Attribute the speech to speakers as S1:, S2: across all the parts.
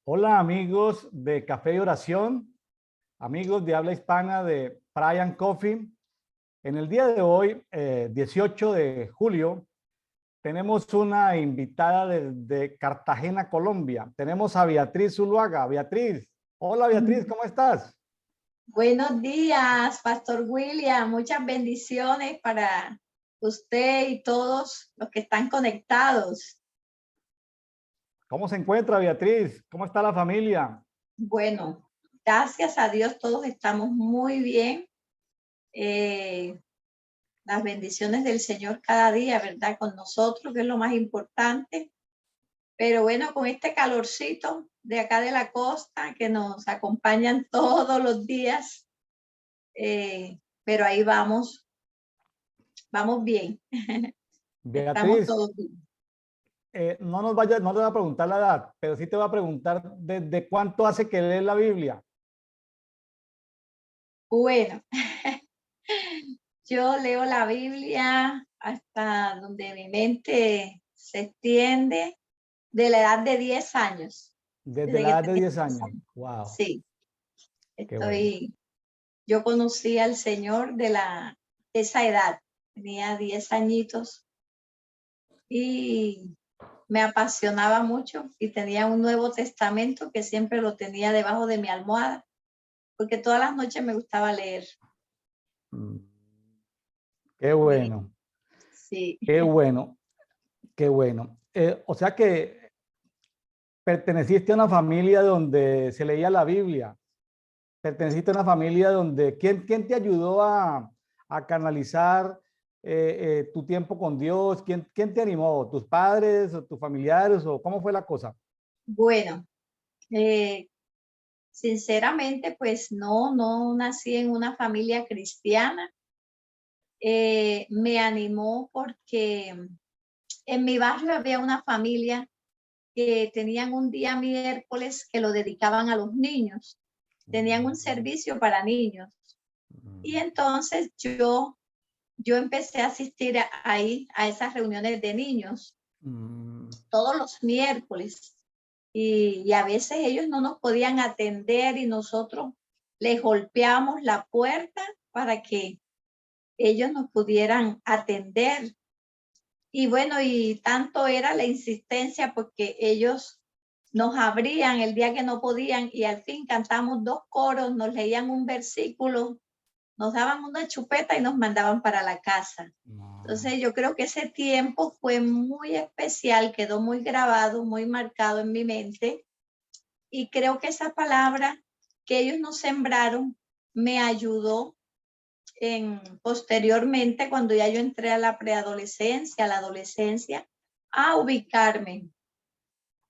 S1: Hola amigos de Café y Oración, amigos de habla hispana de Brian Coffee. En el día de hoy, 18 de julio, tenemos una invitada desde Cartagena, Colombia. Tenemos a Beatriz Zuluaga. Beatriz, hola Beatriz, ¿cómo estás?
S2: Buenos días, Pastor William. Muchas bendiciones para usted y todos los que están conectados.
S1: ¿Cómo se encuentra Beatriz? ¿Cómo está la familia?
S2: Bueno, gracias a Dios todos estamos muy bien. Eh, las bendiciones del Señor cada día, ¿verdad? Con nosotros, que es lo más importante. Pero bueno, con este calorcito de acá de la costa que nos acompañan todos los días, pero ahí vamos bien. Estamos
S1: Beatriz,
S2: todos bien.
S1: no te voy a preguntar la edad, pero sí te voy a preguntar desde cuánto hace que lees la Biblia.
S2: Bueno, yo leo la Biblia hasta donde mi mente se extiende, de la edad de 10 años,
S1: Desde
S2: desde
S1: la
S2: que
S1: edad de
S2: tenía
S1: 10
S2: 10
S1: años.
S2: años.
S1: Wow,
S2: Sí,
S1: qué bueno.
S2: yo conocí al Señor de esa edad, tenía 10 añitos y me apasionaba mucho y tenía un Nuevo Testamento que siempre lo tenía debajo de mi almohada, porque todas las noches me gustaba leer.
S1: Mm, qué
S2: Y
S1: bueno,
S2: sí.
S1: qué bueno, qué bueno. O sea que perteneciste a una familia donde se leía la Biblia, perteneciste a una familia donde, ¿quién te ayudó a canalizar tu tiempo con Dios? ¿Quién te animó? ¿Tus padres o tus familiares o cómo fue la cosa?
S2: Bueno, eh, sinceramente, pues no nací en una familia cristiana. Me animó porque en mi barrio había una familia que tenían un día miércoles que lo dedicaban a los niños. Tenían un servicio para niños. Y entonces yo empecé a asistir ahí a esas reuniones de niños
S1: Mm,
S2: todos los miércoles. Y a veces ellos no nos podían atender y nosotros les golpeábamos la puerta para que ellos nos pudieran atender. Y bueno, y tanto era la insistencia porque ellos nos abrían el día que no podían y al fin cantamos 2 coros, nos leían un versículo, nos daban una chupeta y nos mandaban para la casa.
S1: no.
S2: Entonces yo creo que ese tiempo fue muy especial, quedó muy grabado, muy marcado en mi mente y creo que esa palabra que ellos nos sembraron me ayudó posteriormente, cuando ya yo entré a la preadolescencia, a la adolescencia, a ubicarme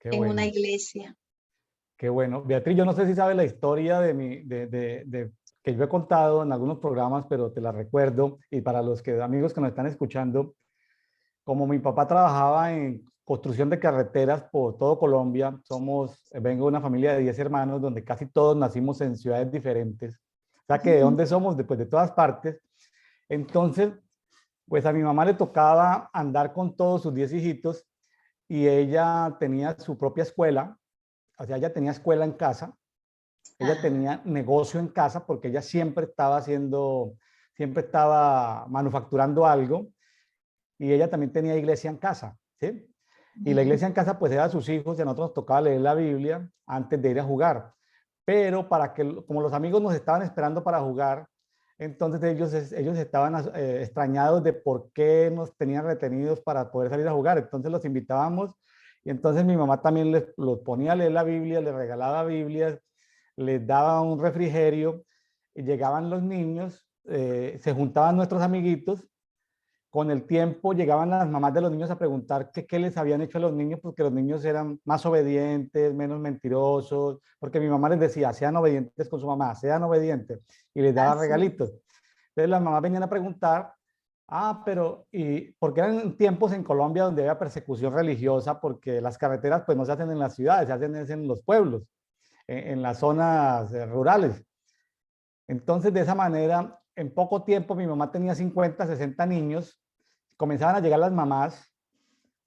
S1: Qué
S2: en una
S1: bueno.
S2: iglesia.
S1: Qué bueno. Beatriz, yo no sé si sabes la historia que yo he contado en algunos programas, pero te la recuerdo. Y para los amigos que nos están escuchando, como mi papá trabajaba en construcción de carreteras por todo Colombia, vengo de una familia de 10 hermanos donde casi todos nacimos en ciudades diferentes. O sea que de dónde somos, después de todas partes. Entonces, pues a mi mamá le tocaba andar con todos sus 10 hijitos y ella tenía su propia escuela, o sea, ella tenía escuela en casa, ella
S2: Ah,
S1: tenía negocio en casa porque ella siempre estaba manufacturando algo y ella también tenía iglesia en casa, ¿sí? Y la iglesia en casa pues era sus hijos y a nosotros nos tocaba leer la Biblia antes de ir a jugar. Pero como los amigos nos estaban esperando para jugar, entonces ellos estaban extrañados de por qué nos tenían retenidos para poder salir a jugar. Entonces los invitábamos y entonces mi mamá también los ponía a leer la Biblia, les regalaba Biblias, les daba un refrigerio, y llegaban los niños, se juntaban nuestros amiguitos. Con el tiempo llegaban las mamás de los niños a preguntar qué les habían hecho a los niños, porque los niños eran más obedientes, menos mentirosos, porque mi mamá les decía, sean obedientes con su mamá, sean obedientes, y les daba
S2: así
S1: regalitos. Entonces las mamás venían a preguntar, y porque eran tiempos en Colombia donde había persecución religiosa, porque las carreteras pues no se hacen en las ciudades, se hacen en los pueblos, en las zonas rurales. Entonces, de esa manera, en poco tiempo, mi mamá tenía 50, 60 niños, comenzaban a llegar las mamás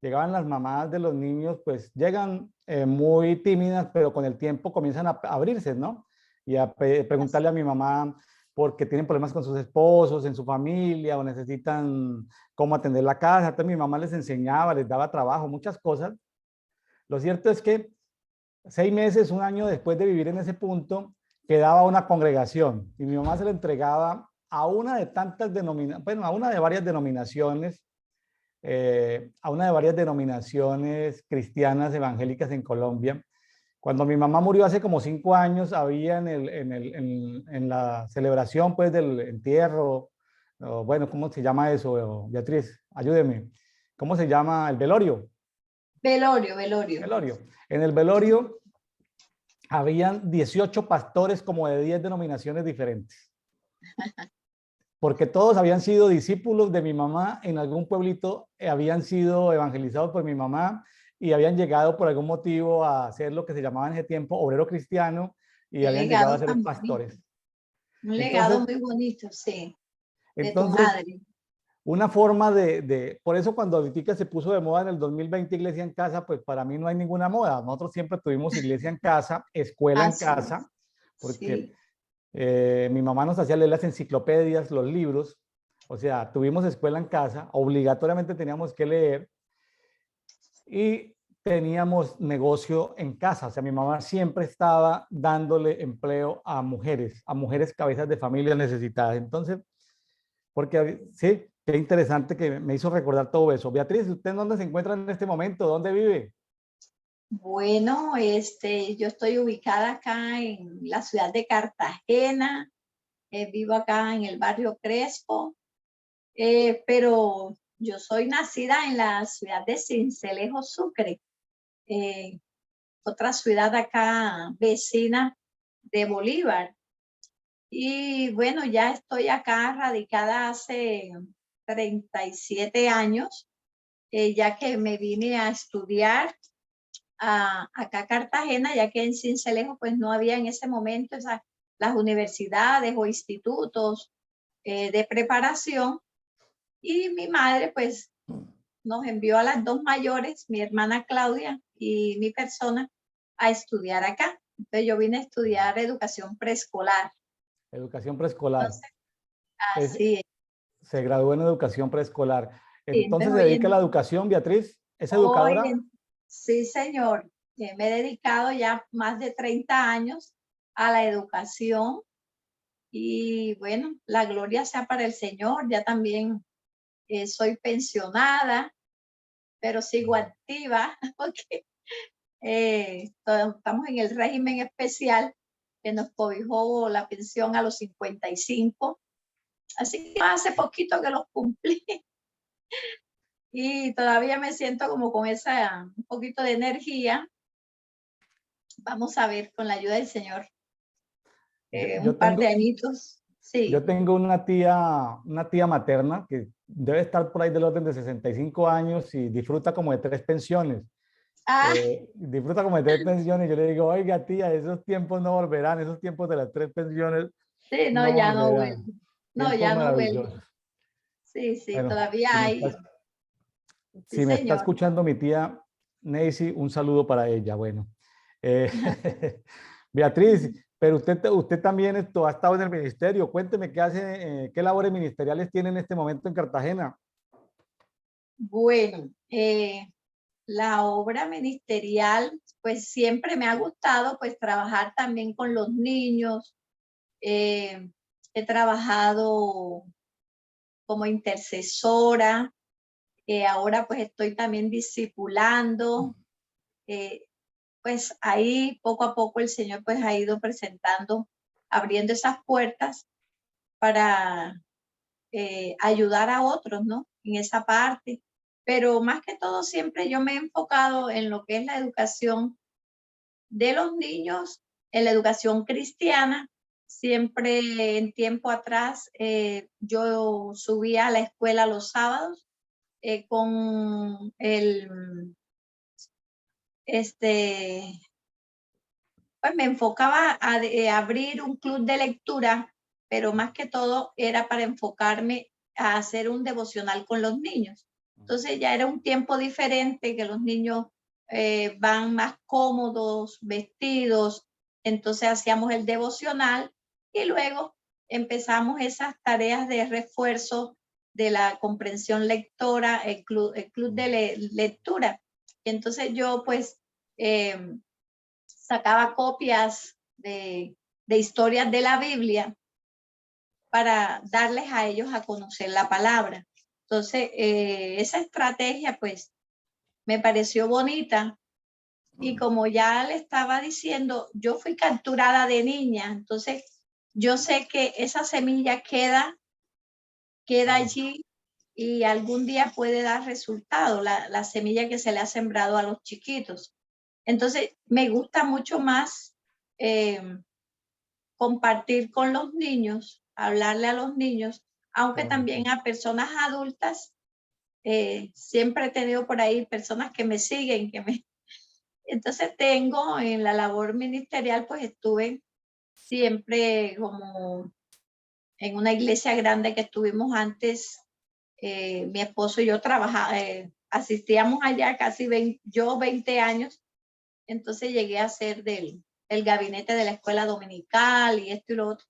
S1: llegaban las mamás de los niños, pues llegan muy tímidas, pero con el tiempo comienzan a abrirse, ¿no? Y a preguntarle a mi mamá porque tienen problemas con sus esposos, en su familia, o necesitan cómo atender la casa. Entonces mi mamá les enseñaba, les daba trabajo, muchas cosas. Lo cierto es que 6 meses, un año después de vivir en ese punto, quedaba una congregación y mi mamá se la entregaba a una de tantas denominaciones, bueno, a una de varias denominaciones, a una de varias denominaciones cristianas evangélicas en Colombia. Cuando mi mamá murió hace como 5 años, había en la celebración pues del entierro, o bueno, ¿cómo se llama eso, Beatriz? Ayúdeme. ¿Cómo se llama? El velorio.
S2: Velorio, velorio.
S1: Velorio. En el velorio habían 18 pastores como de 10 denominaciones diferentes. Porque todos habían sido discípulos de mi mamá en algún pueblito, habían sido evangelizados por mi mamá y habían llegado por algún motivo a ser lo que se llamaba en ese tiempo obrero cristiano y
S2: Qué
S1: habían llegado a
S2: legado
S1: ser
S2: tan bonito.
S1: pastores.
S2: Un legado
S1: Entonces,
S2: muy bonito, sí, de tu
S1: entonces
S2: madre.
S1: una forma por eso cuando ahorita se puso de moda en el 2020 iglesia en casa, pues para mí no hay ninguna moda. Nosotros siempre tuvimos iglesia en casa, escuela en
S2: Así
S1: casa,
S2: es,
S1: porque
S2: sí.
S1: mi mamá nos hacía leer las enciclopedias, los libros, o sea, tuvimos escuela en casa, obligatoriamente teníamos que leer y teníamos negocio en casa, o sea, mi mamá siempre estaba dándole empleo a mujeres cabezas de familia necesitadas. Entonces, porque sí, qué interesante que me hizo recordar todo eso. Beatriz, ¿usted en dónde se encuentra en este momento? ¿Dónde vive?
S2: Bueno, yo estoy ubicada acá en la ciudad de Cartagena, vivo acá en el barrio Crespo, pero yo soy nacida en la ciudad de Sincelejo, Sucre, eh, otra ciudad acá vecina de Bolívar. Y bueno, ya estoy acá radicada hace 37 años, ya que me vine a estudiar acá a Cartagena, ya que en Sincelejo pues no había en ese momento las universidades o institutos de preparación. Y mi madre pues nos envió a las dos mayores, mi hermana Claudia y mi persona, a estudiar acá. Entonces yo vine a estudiar educación preescolar.
S1: Educación preescolar.
S2: Entonces,
S1: Es,
S2: así es.
S1: se graduó en educación preescolar.
S2: Sí,
S1: Entonces
S2: entonces
S1: se
S2: hoy
S1: dedica a la
S2: en,
S1: educación, Beatriz. ¿Es
S2: hoy
S1: educadora?
S2: en- sí, señor, me he dedicado ya más de 30 años a la educación y bueno, la gloria sea para el Señor. Ya también soy pensionada, pero sigo activa porque estamos en el régimen especial que nos cobijó la pensión a los 55. Así que hace poquito que los cumplí y todavía me siento como con un poquito de energía. Vamos a ver con la ayuda del Señor,
S1: Yo,
S2: un
S1: yo
S2: par de
S1: tengo,
S2: añitos.
S1: yo
S2: Sí.
S1: tengo una tía materna que debe estar por ahí del orden de 65 años y disfruta como de 3 pensiones.
S2: Ah,
S1: Disfruta como de 3 pensiones. Yo le digo, oiga, tía, esos tiempos no volverán, esos tiempos de las 3 pensiones
S2: sí, no,
S1: no
S2: ya no vuelvo.
S1: volverán.
S2: No,
S1: Tiempos
S2: ya no vuelvo.
S1: maravillosos.
S2: Sí, sí,
S1: Bueno,
S2: todavía hay. Sí,
S1: si me está
S2: señor.
S1: escuchando mi tía Neisy, un saludo para ella. Bueno, eh, Beatriz, pero usted también ha estado en el ministerio. Cuénteme qué hace, qué labores ministeriales tiene en este momento en Cartagena.
S2: Bueno, la obra ministerial, pues siempre me ha gustado, pues trabajar también con los niños. Eh, He trabajado como intercesora. Ahora pues estoy también discipulando. eh, pues ahí poco a poco el Señor pues ha ido presentando, abriendo esas puertas para ayudar a otros, ¿no? En esa parte. Pero más que todo siempre yo me he enfocado en lo que es la educación de los niños, en la educación cristiana. Siempre en tiempo atrás yo subía a la escuela los sábados con este, pues me enfocaba a abrir un club de lectura, pero más que todo era para enfocarme a hacer un devocional con los niños. Entonces ya era un tiempo diferente, que los niños van más cómodos, vestidos. Entonces hacíamos el devocional y luego empezamos esas tareas de refuerzo de la comprensión lectora, el club de lectura. Y entonces yo pues sacaba copias de historias de la Biblia para darles a ellos a conocer la palabra. Entonces, esa estrategia pues me pareció bonita y como ya le estaba diciendo, yo fui capturada de niña, entonces yo sé que esa semilla queda allí y algún día puede dar resultado, la semilla que se le ha sembrado a los chiquitos. Entonces, me gusta mucho más compartir con los niños, hablarle a los niños, aunque también a personas adultas. Siempre he tenido por ahí personas que me siguen, Entonces tengo en la labor ministerial, pues estuve siempre como en una iglesia grande que estuvimos antes, mi esposo y yo asistíamos allá casi 20 años, entonces llegué a ser del gabinete de la escuela dominical y esto y lo otro.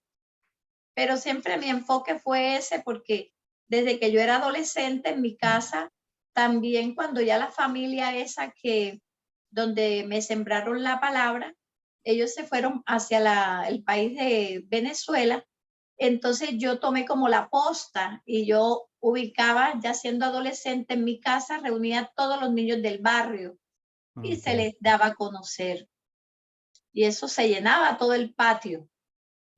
S2: Pero siempre mi enfoque fue ese porque desde que yo era adolescente en mi casa, también cuando ya la familia esa donde me sembraron la palabra, ellos se fueron hacia el país de Venezuela, entonces yo tomé como la posta y yo ubicaba, ya siendo adolescente en mi casa, reunía a todos los niños del barrio y se les daba a conocer. Y eso se llenaba todo el patio.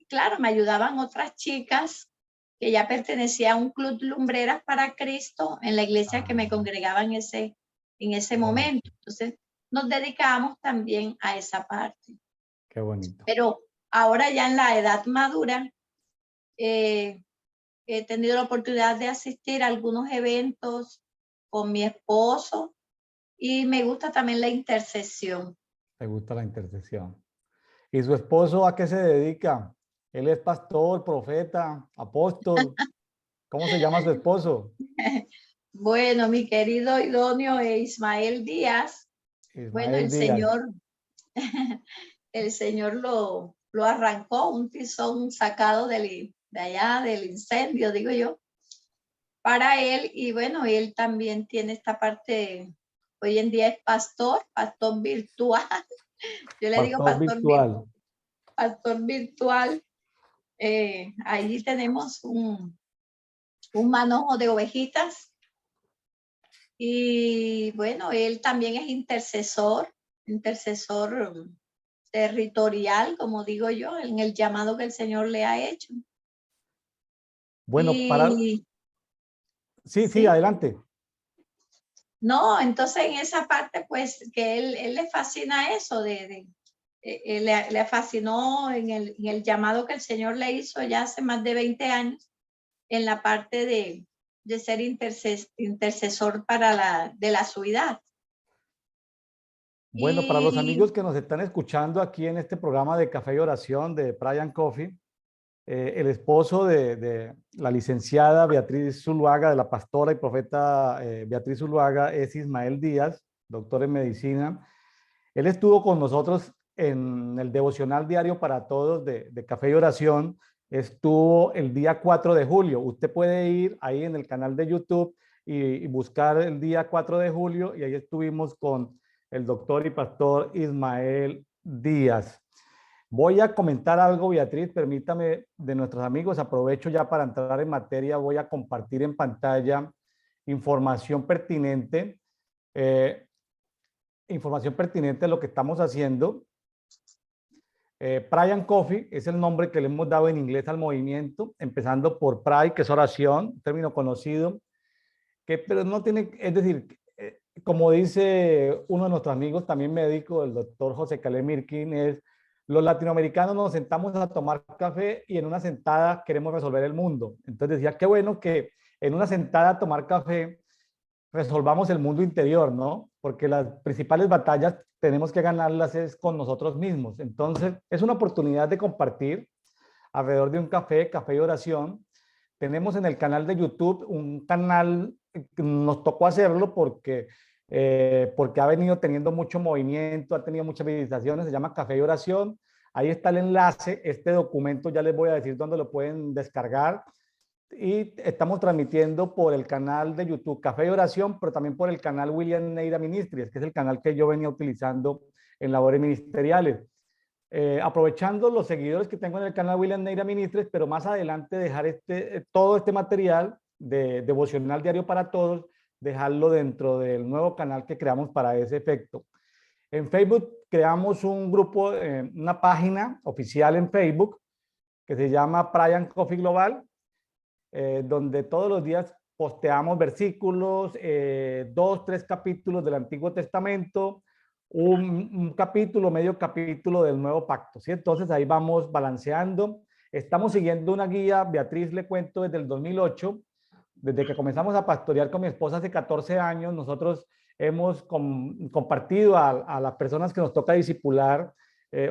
S2: Claro, me ayudaban otras chicas que ya pertenecía a un club Lumbreras para Cristo en la iglesia que me congregaba en ese momento. Entonces, nos dedicábamos también a esa parte.
S1: Qué bonito.
S2: Pero ahora ya en la edad madura, he tenido la oportunidad de asistir a algunos eventos con mi esposo y me gusta también la intercesión.
S1: Me gusta la intercesión. ¿Y su esposo a qué se dedica? Él es pastor, profeta, apóstol. ¿Cómo se llama su esposo?
S2: Bueno, mi querido idóneo Ismael Díaz, bueno,
S1: Ismael
S2: el
S1: Díaz.
S2: Señor, el Señor lo arrancó, un tizón sacado de allá del incendio, digo yo, para él. Y bueno, él también tiene esta parte, hoy en día es pastor virtual. Yo le digo
S1: Pastor virtual.
S2: pastor virtual. Allí tenemos un manojo de ovejitas. Y bueno, él también es intercesor territorial, como digo yo, en el llamado que el Señor le ha hecho.
S1: Bueno,
S2: Y
S1: sí,
S2: sí,
S1: adelante.
S2: no, entonces en esa parte, pues que él le fascina eso, le fascinó en el llamado que el Señor le hizo ya hace más de 20 años, en la parte de ser intercesor de la ciudad.
S1: Bueno, para los
S2: Y
S1: amigos que nos están escuchando aquí en este programa de Café y Oración de Brian Coffee, el esposo de la licenciada Beatriz Zuluaga, de la pastora y profeta Beatriz Zuluaga, es Ismael Díaz, doctor en medicina. Él estuvo con nosotros en el devocional diario para todos de Café y Oración. Estuvo el día 4 de julio. Usted puede ir ahí en el canal de YouTube y buscar el día 4 de julio y ahí estuvimos con el doctor y pastor Ismael Díaz. Voy a comentar algo, Beatriz, permítame, de nuestros amigos. Aprovecho ya para entrar en materia. Voy a compartir en pantalla información pertinente. Información pertinente de lo que estamos haciendo. Brian Coffee es el nombre que le hemos dado en inglés al movimiento, empezando por Pray, que es oración, término conocido, pero no tiene, es decir, como dice uno de nuestros amigos, también médico, el doctor José Caleb Mirkin, es los latinoamericanos nos sentamos a tomar café y en una sentada queremos resolver el mundo. Entonces decía, qué bueno que en una sentada a tomar café resolvamos el mundo interior, ¿no? Porque las principales batallas tenemos que ganarlas es con nosotros mismos. Entonces, es una oportunidad de compartir alrededor de un café, café y oración. Tenemos en el canal de YouTube un canal nos tocó hacerlo porque ha venido teniendo mucho movimiento, ha tenido muchas visitaciones, se llama Café y Oración. Ahí está el enlace, este documento ya les voy a decir dónde lo pueden descargar. Y estamos transmitiendo por el canal de YouTube Café y Oración, pero también por el canal William Neira Ministries, que es el canal que yo venía utilizando en labores ministeriales. Aprovechando los seguidores que tengo en el canal William Neira Ministries, pero más adelante dejar todo este material de devocional diario para todos, dejarlo dentro del nuevo canal que creamos para ese efecto. En Facebook creamos un grupo, una página oficial en Facebook que se llama Brian Coffee Global, donde todos los días posteamos versículos, 2, 3 capítulos del Antiguo Testamento, un capítulo, medio capítulo del Nuevo Pacto, ¿sí? Entonces ahí vamos balanceando. Estamos siguiendo una guía, Beatriz, le cuento, desde el 2008, desde que comenzamos a pastorear con mi esposa hace 14 años, nosotros hemos compartido a las personas que nos toca discipular,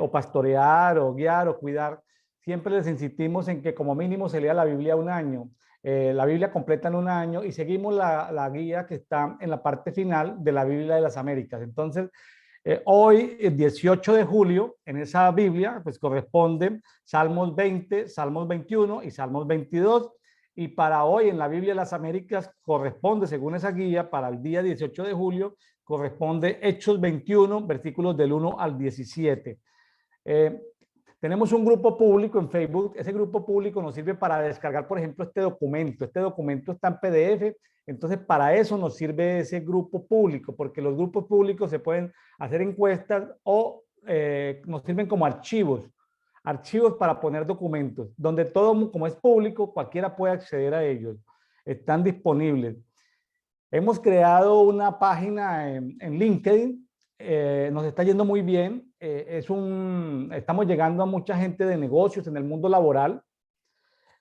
S1: o pastorear, o guiar, o cuidar. Siempre les insistimos en que como mínimo se lea la Biblia un año, la Biblia completa en un año, y seguimos la guía que está en la parte final de la Biblia de las Américas. Entonces, hoy, el 18 de julio, en esa Biblia, pues corresponden Salmos 20, Salmos 21 y Salmos 22. Y para hoy, en la Biblia de las Américas, corresponde, según esa guía, para el día 18 de julio, corresponde Hechos 21, versículos del 1 al 17. Tenemos un grupo público en Facebook. Ese grupo público nos sirve para descargar, por ejemplo, este documento. Este documento está en PDF. Entonces, para eso nos sirve ese grupo público, porque los grupos públicos se pueden hacer encuestas o nos sirven como archivos para poner documentos, donde todo, como es público, cualquiera puede acceder a ellos. Están disponibles. Hemos creado una página en LinkedIn. Nos está yendo muy bien. Estamos llegando a mucha gente de negocios en el mundo laboral.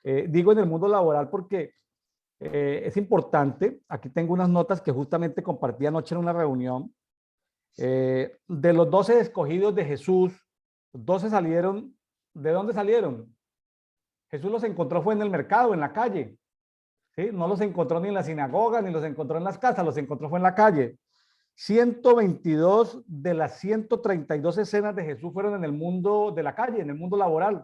S1: Digo en el mundo laboral porque es importante. Aquí tengo unas notas que justamente compartí anoche en una reunión. De los 12 escogidos de Jesús, 12 salieron. ¿De dónde salieron? Jesús los encontró fue en el mercado, en la calle. ¿Sí? No los encontró ni en la sinagoga, ni los encontró en las casas, los encontró fue en la calle. 122 de las 132 escenas de Jesús fueron en el mundo de la calle, en el mundo laboral.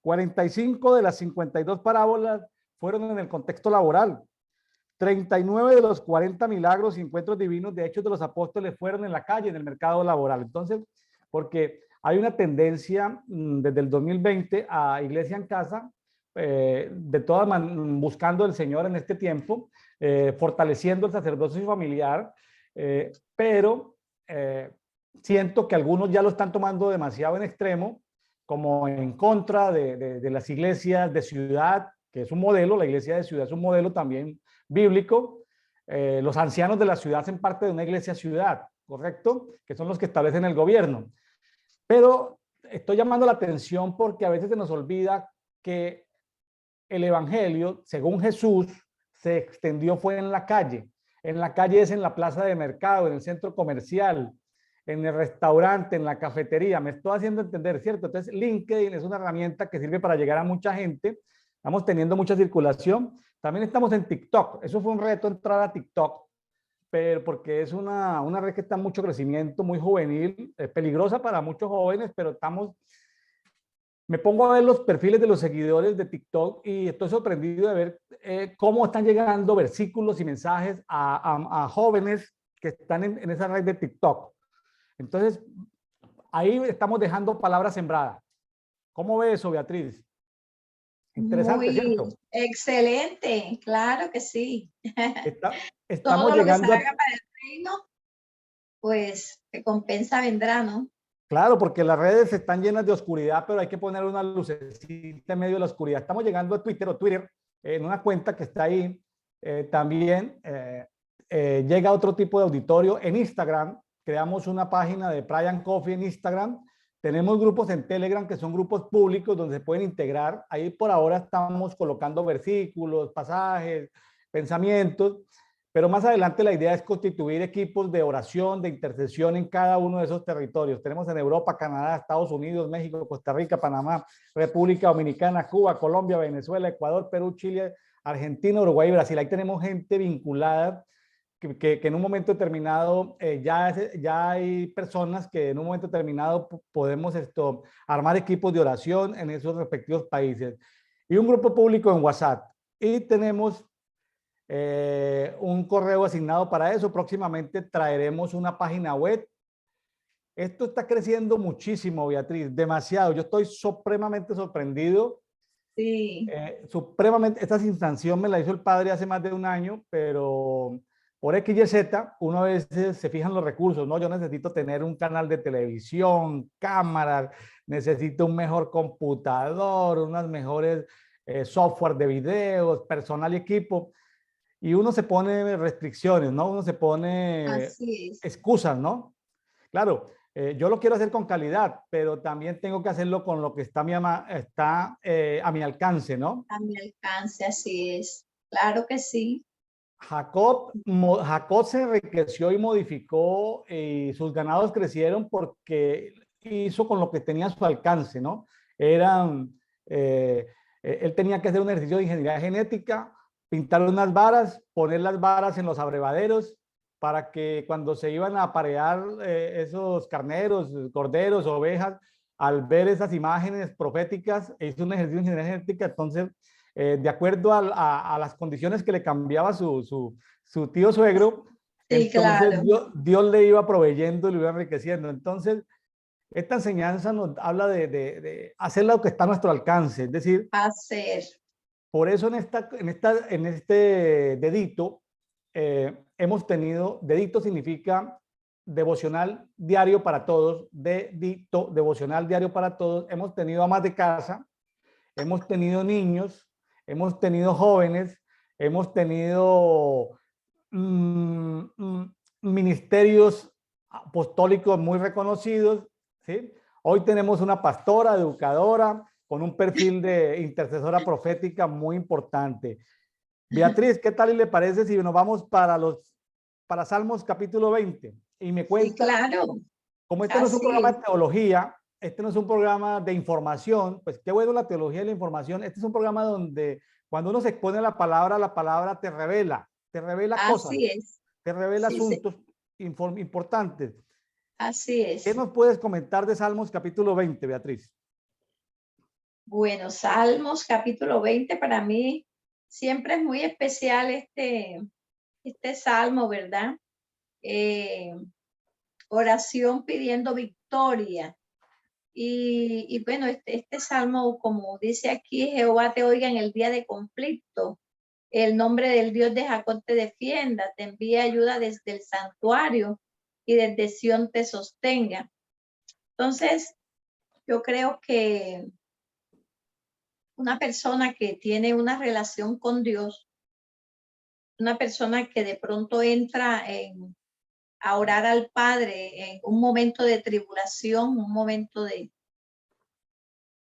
S1: 45 de las 52 parábolas fueron en el contexto laboral. 39 de los 40 milagros y encuentros divinos de Hechos de los Apóstoles fueron en la calle, en el mercado laboral. Entonces, porque hay una tendencia desde el 2020 a Iglesia en Casa, buscando el Señor en este tiempo, fortaleciendo el sacerdocio familiar, pero siento que algunos ya lo están tomando demasiado en extremo, como en contra de las iglesias de ciudad, que es un modelo. La iglesia de ciudad es un modelo también bíblico. Los ancianos de la ciudad hacen parte de una iglesia ciudad, ¿correcto? Que son los que establecen el gobierno. Pero estoy llamando la atención porque a veces se nos olvida que el evangelio, según Jesús, se extendió fue en la calle. En la calle es en la plaza de mercado, en el centro comercial, en el restaurante, en la cafetería. Me estoy haciendo entender, ¿cierto? Entonces, LinkedIn es una herramienta que sirve para llegar a mucha gente. Estamos teniendo mucha circulación. También estamos en TikTok. Eso fue un reto entrar a TikTok, pero porque es una red que está en mucho crecimiento, muy juvenil, peligrosa para muchos jóvenes, pero me pongo a ver los perfiles de los seguidores de TikTok y estoy sorprendido de ver cómo están llegando versículos y mensajes a jóvenes que están en esa red de TikTok. Entonces, ahí estamos dejando palabras sembradas. ¿Cómo ve eso, Beatriz? Interesante,
S2: Muy
S1: ¿cierto?
S2: excelente, claro que sí.
S1: Estamos
S2: Todo lo que se
S1: llegando
S2: haga para el reino, pues recompensa vendrá, ¿no?
S1: Claro, porque las redes están llenas de oscuridad, pero hay que poner una lucecita en medio de la oscuridad. Estamos llegando a Twitter, en una cuenta que está ahí. También llega otro tipo de auditorio en Instagram. Creamos una página de Brian Coffee en Instagram. Tenemos grupos en Telegram que son grupos públicos donde se pueden integrar. Ahí por ahora estamos colocando versículos, pasajes, pensamientos. Pero más adelante la idea es constituir equipos de oración, de intercesión en cada uno de esos territorios. Tenemos en Europa, Canadá, Estados Unidos, México, Costa Rica, Panamá, República Dominicana, Cuba, Colombia, Venezuela, Ecuador, Perú, Chile, Argentina, Uruguay y Brasil. Ahí tenemos gente vinculada que en un momento determinado ya hay personas que en un momento determinado podemos armar equipos de oración en esos respectivos países. Y un grupo público en WhatsApp. Y tenemos un correo asignado para eso. Próximamente traeremos una página web. Esto está creciendo muchísimo, Beatriz, demasiado. Yo estoy supremamente sorprendido.
S2: Sí,
S1: Supremamente, esta instanciación me la hizo el padre hace más de un año, pero por X y Z, uno a veces se fijan los recursos, ¿no? Yo necesito tener un canal de televisión, cámaras, necesito un mejor computador, unas mejores software de videos, personal y equipo, y uno se pone restricciones, ¿no? Uno se pone
S2: así es.
S1: excusas, ¿no? Claro, yo lo quiero hacer con calidad, pero también tengo que hacerlo con lo que está, a mi alcance, ¿no?
S2: A mi alcance, así es. Claro que sí.
S1: Jacob se enriqueció y modificó y sus ganados crecieron porque hizo con lo que tenía a su alcance, ¿no? Eran, él tenía que hacer un ejercicio de ingeniería genética, pintar unas varas, poner las varas en los abrevaderos para que cuando se iban a aparear esos carneros, corderos, ovejas, al ver esas imágenes proféticas, hizo un ejercicio de ingeniería genética, entonces de acuerdo a las condiciones que le cambiaba su tío suegro,
S2: Sí,
S1: entonces
S2: claro.
S1: Dios le iba proveyendo y le iba enriqueciendo. Entonces, esta enseñanza nos habla de hacer lo que está a nuestro alcance, es decir,
S2: Hacer.
S1: por eso en este dedito hemos tenido, dedito significa devocional diario para todos, dedito, devocional diario para todos, hemos tenido amas de casa, hemos tenido niños, hemos tenido jóvenes, hemos tenido ministerios apostólicos muy reconocidos, ¿sí? Hoy tenemos una pastora, educadora, con un perfil de intercesora profética muy importante. Beatriz, ¿qué tal y le parece si nos vamos para Salmos capítulo 20? Y me
S2: Sí,
S1: cuenta,
S2: claro.
S1: como este no es un
S2: Así
S1: programa
S2: es.
S1: de teología, este no es un programa de información, pues qué bueno la teología y la información. Este es un programa donde cuando uno se expone a la palabra te revela cosas,
S2: Así es.
S1: te revela
S2: Sí, sí.
S1: asuntos importantes.
S2: Así
S1: ¿Qué
S2: es.
S1: nos puedes comentar de Salmos capítulo 20, Beatriz?
S2: Bueno, Salmos capítulo 20 para mí siempre es muy especial este salmo, ¿verdad? Eh, Oración pidiendo victoria. Y bueno, este salmo, como dice aquí, Jehová te oiga en el día de conflicto. El nombre del Dios de Jacob te defienda, te envía ayuda desde el santuario y desde Sión te sostenga. Entonces, yo creo que una persona que tiene una relación con Dios, una persona que de pronto entra a orar al Padre en un momento de tribulación, un momento de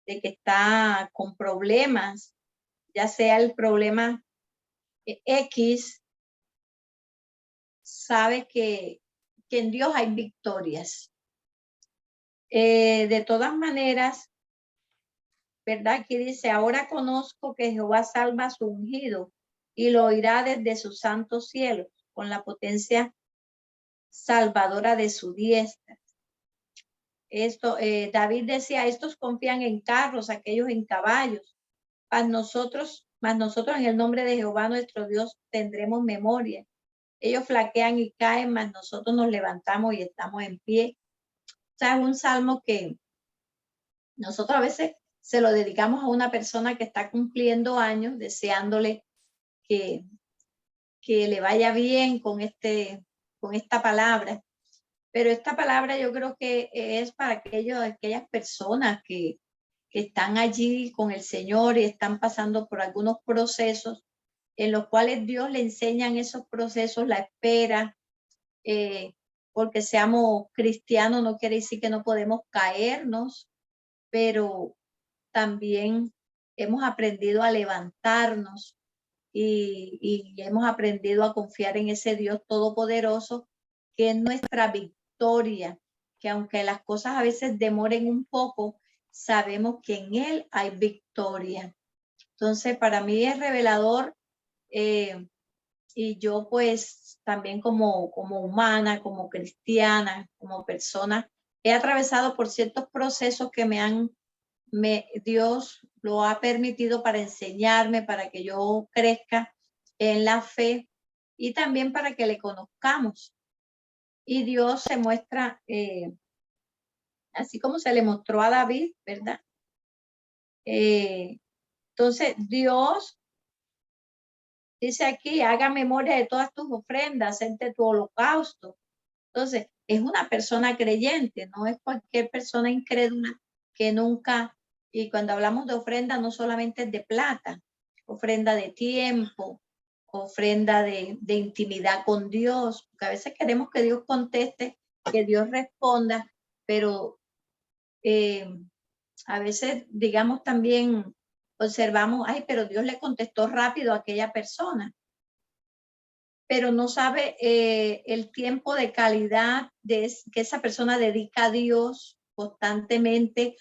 S2: que está con problemas, ya sea el problema X, sabe que en Dios hay victorias. De todas maneras, ¿verdad? Aquí dice, ahora conozco que Jehová salva a su ungido y lo oirá desde sus santos cielos con la potencia salvadora de su diestra. David decía, estos confían en carros, aquellos en caballos. Mas nosotros en el nombre de Jehová nuestro Dios tendremos memoria. Ellos flaquean y caen, mas nosotros nos levantamos y estamos en pie. O sea, es un salmo que nosotros a veces se lo dedicamos a una persona que está cumpliendo años, deseándole que, que le vaya bien con esta palabra. Pero esta palabra yo creo que es para aquellas personas que están allí con el Señor y están pasando por algunos procesos en los cuales Dios le enseña en esos procesos la espera, porque seamos cristianos no quiere decir que no podemos caernos, pero también hemos aprendido a levantarnos y hemos aprendido a confiar en ese Dios todopoderoso que es nuestra victoria, que aunque las cosas a veces demoren un poco, sabemos que en Él hay victoria. Entonces, para mí es revelador y yo pues también como humana, como cristiana, como persona, he atravesado por ciertos procesos que Dios lo ha permitido para enseñarme, para que yo crezca en la fe y también para que le conozcamos. Y Dios se muestra, así como se le mostró a David, ¿verdad? Entonces, Dios dice aquí, haga memoria de todas tus ofrendas, entre tu holocausto. Entonces, es una persona creyente, no es cualquier persona incrédula que nunca, y cuando hablamos de ofrenda, no solamente es de plata, ofrenda de tiempo, ofrenda de intimidad con Dios, porque a veces queremos que Dios conteste, que Dios responda, pero a veces, digamos, también observamos, ay, pero Dios le contestó rápido a aquella persona, pero no sabe el tiempo de calidad que esa persona dedica a Dios constantemente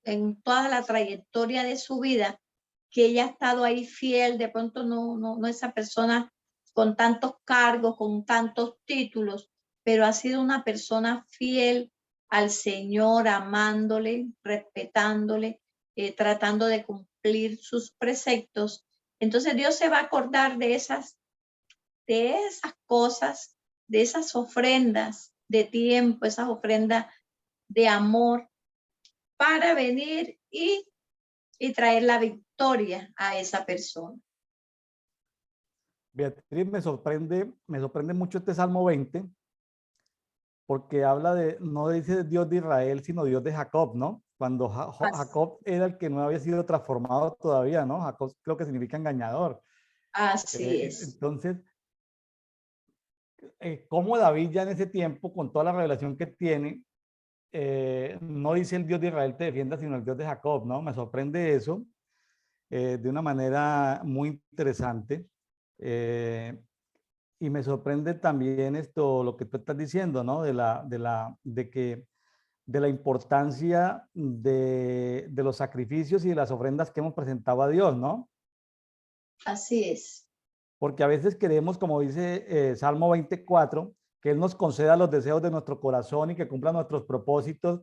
S2: en toda la trayectoria de su vida, que ella ha estado ahí fiel, de pronto no esa persona con tantos cargos, con tantos títulos, pero ha sido una persona fiel al Señor, amándole, respetándole, tratando de cumplir sus preceptos. Entonces Dios se va a acordar de esas cosas, de esas ofrendas de tiempo, esas ofrendas de amor, para venir y traer la victoria a esa persona.
S1: Beatriz, me sorprende mucho este Salmo 20, porque habla de, no dice Dios de Israel, sino Dios de Jacob, ¿no? Cuando Jacob era el que no había sido transformado todavía, ¿no? Jacob creo que significa engañador.
S2: Así es.
S1: Entonces, cómo David ya en ese tiempo, con toda la revelación que tiene, no dice el Dios de Israel te defienda, sino el Dios de Jacob, ¿no? Me sorprende eso de una manera muy interesante. Eh, y me sorprende también esto, lo que tú estás diciendo, ¿no? De la importancia de los sacrificios y de las ofrendas que hemos presentado a Dios, ¿no?
S2: Así es.
S1: Porque a veces queremos, como dice Salmo 24, que Él nos conceda los deseos de nuestro corazón y que cumpla nuestros propósitos,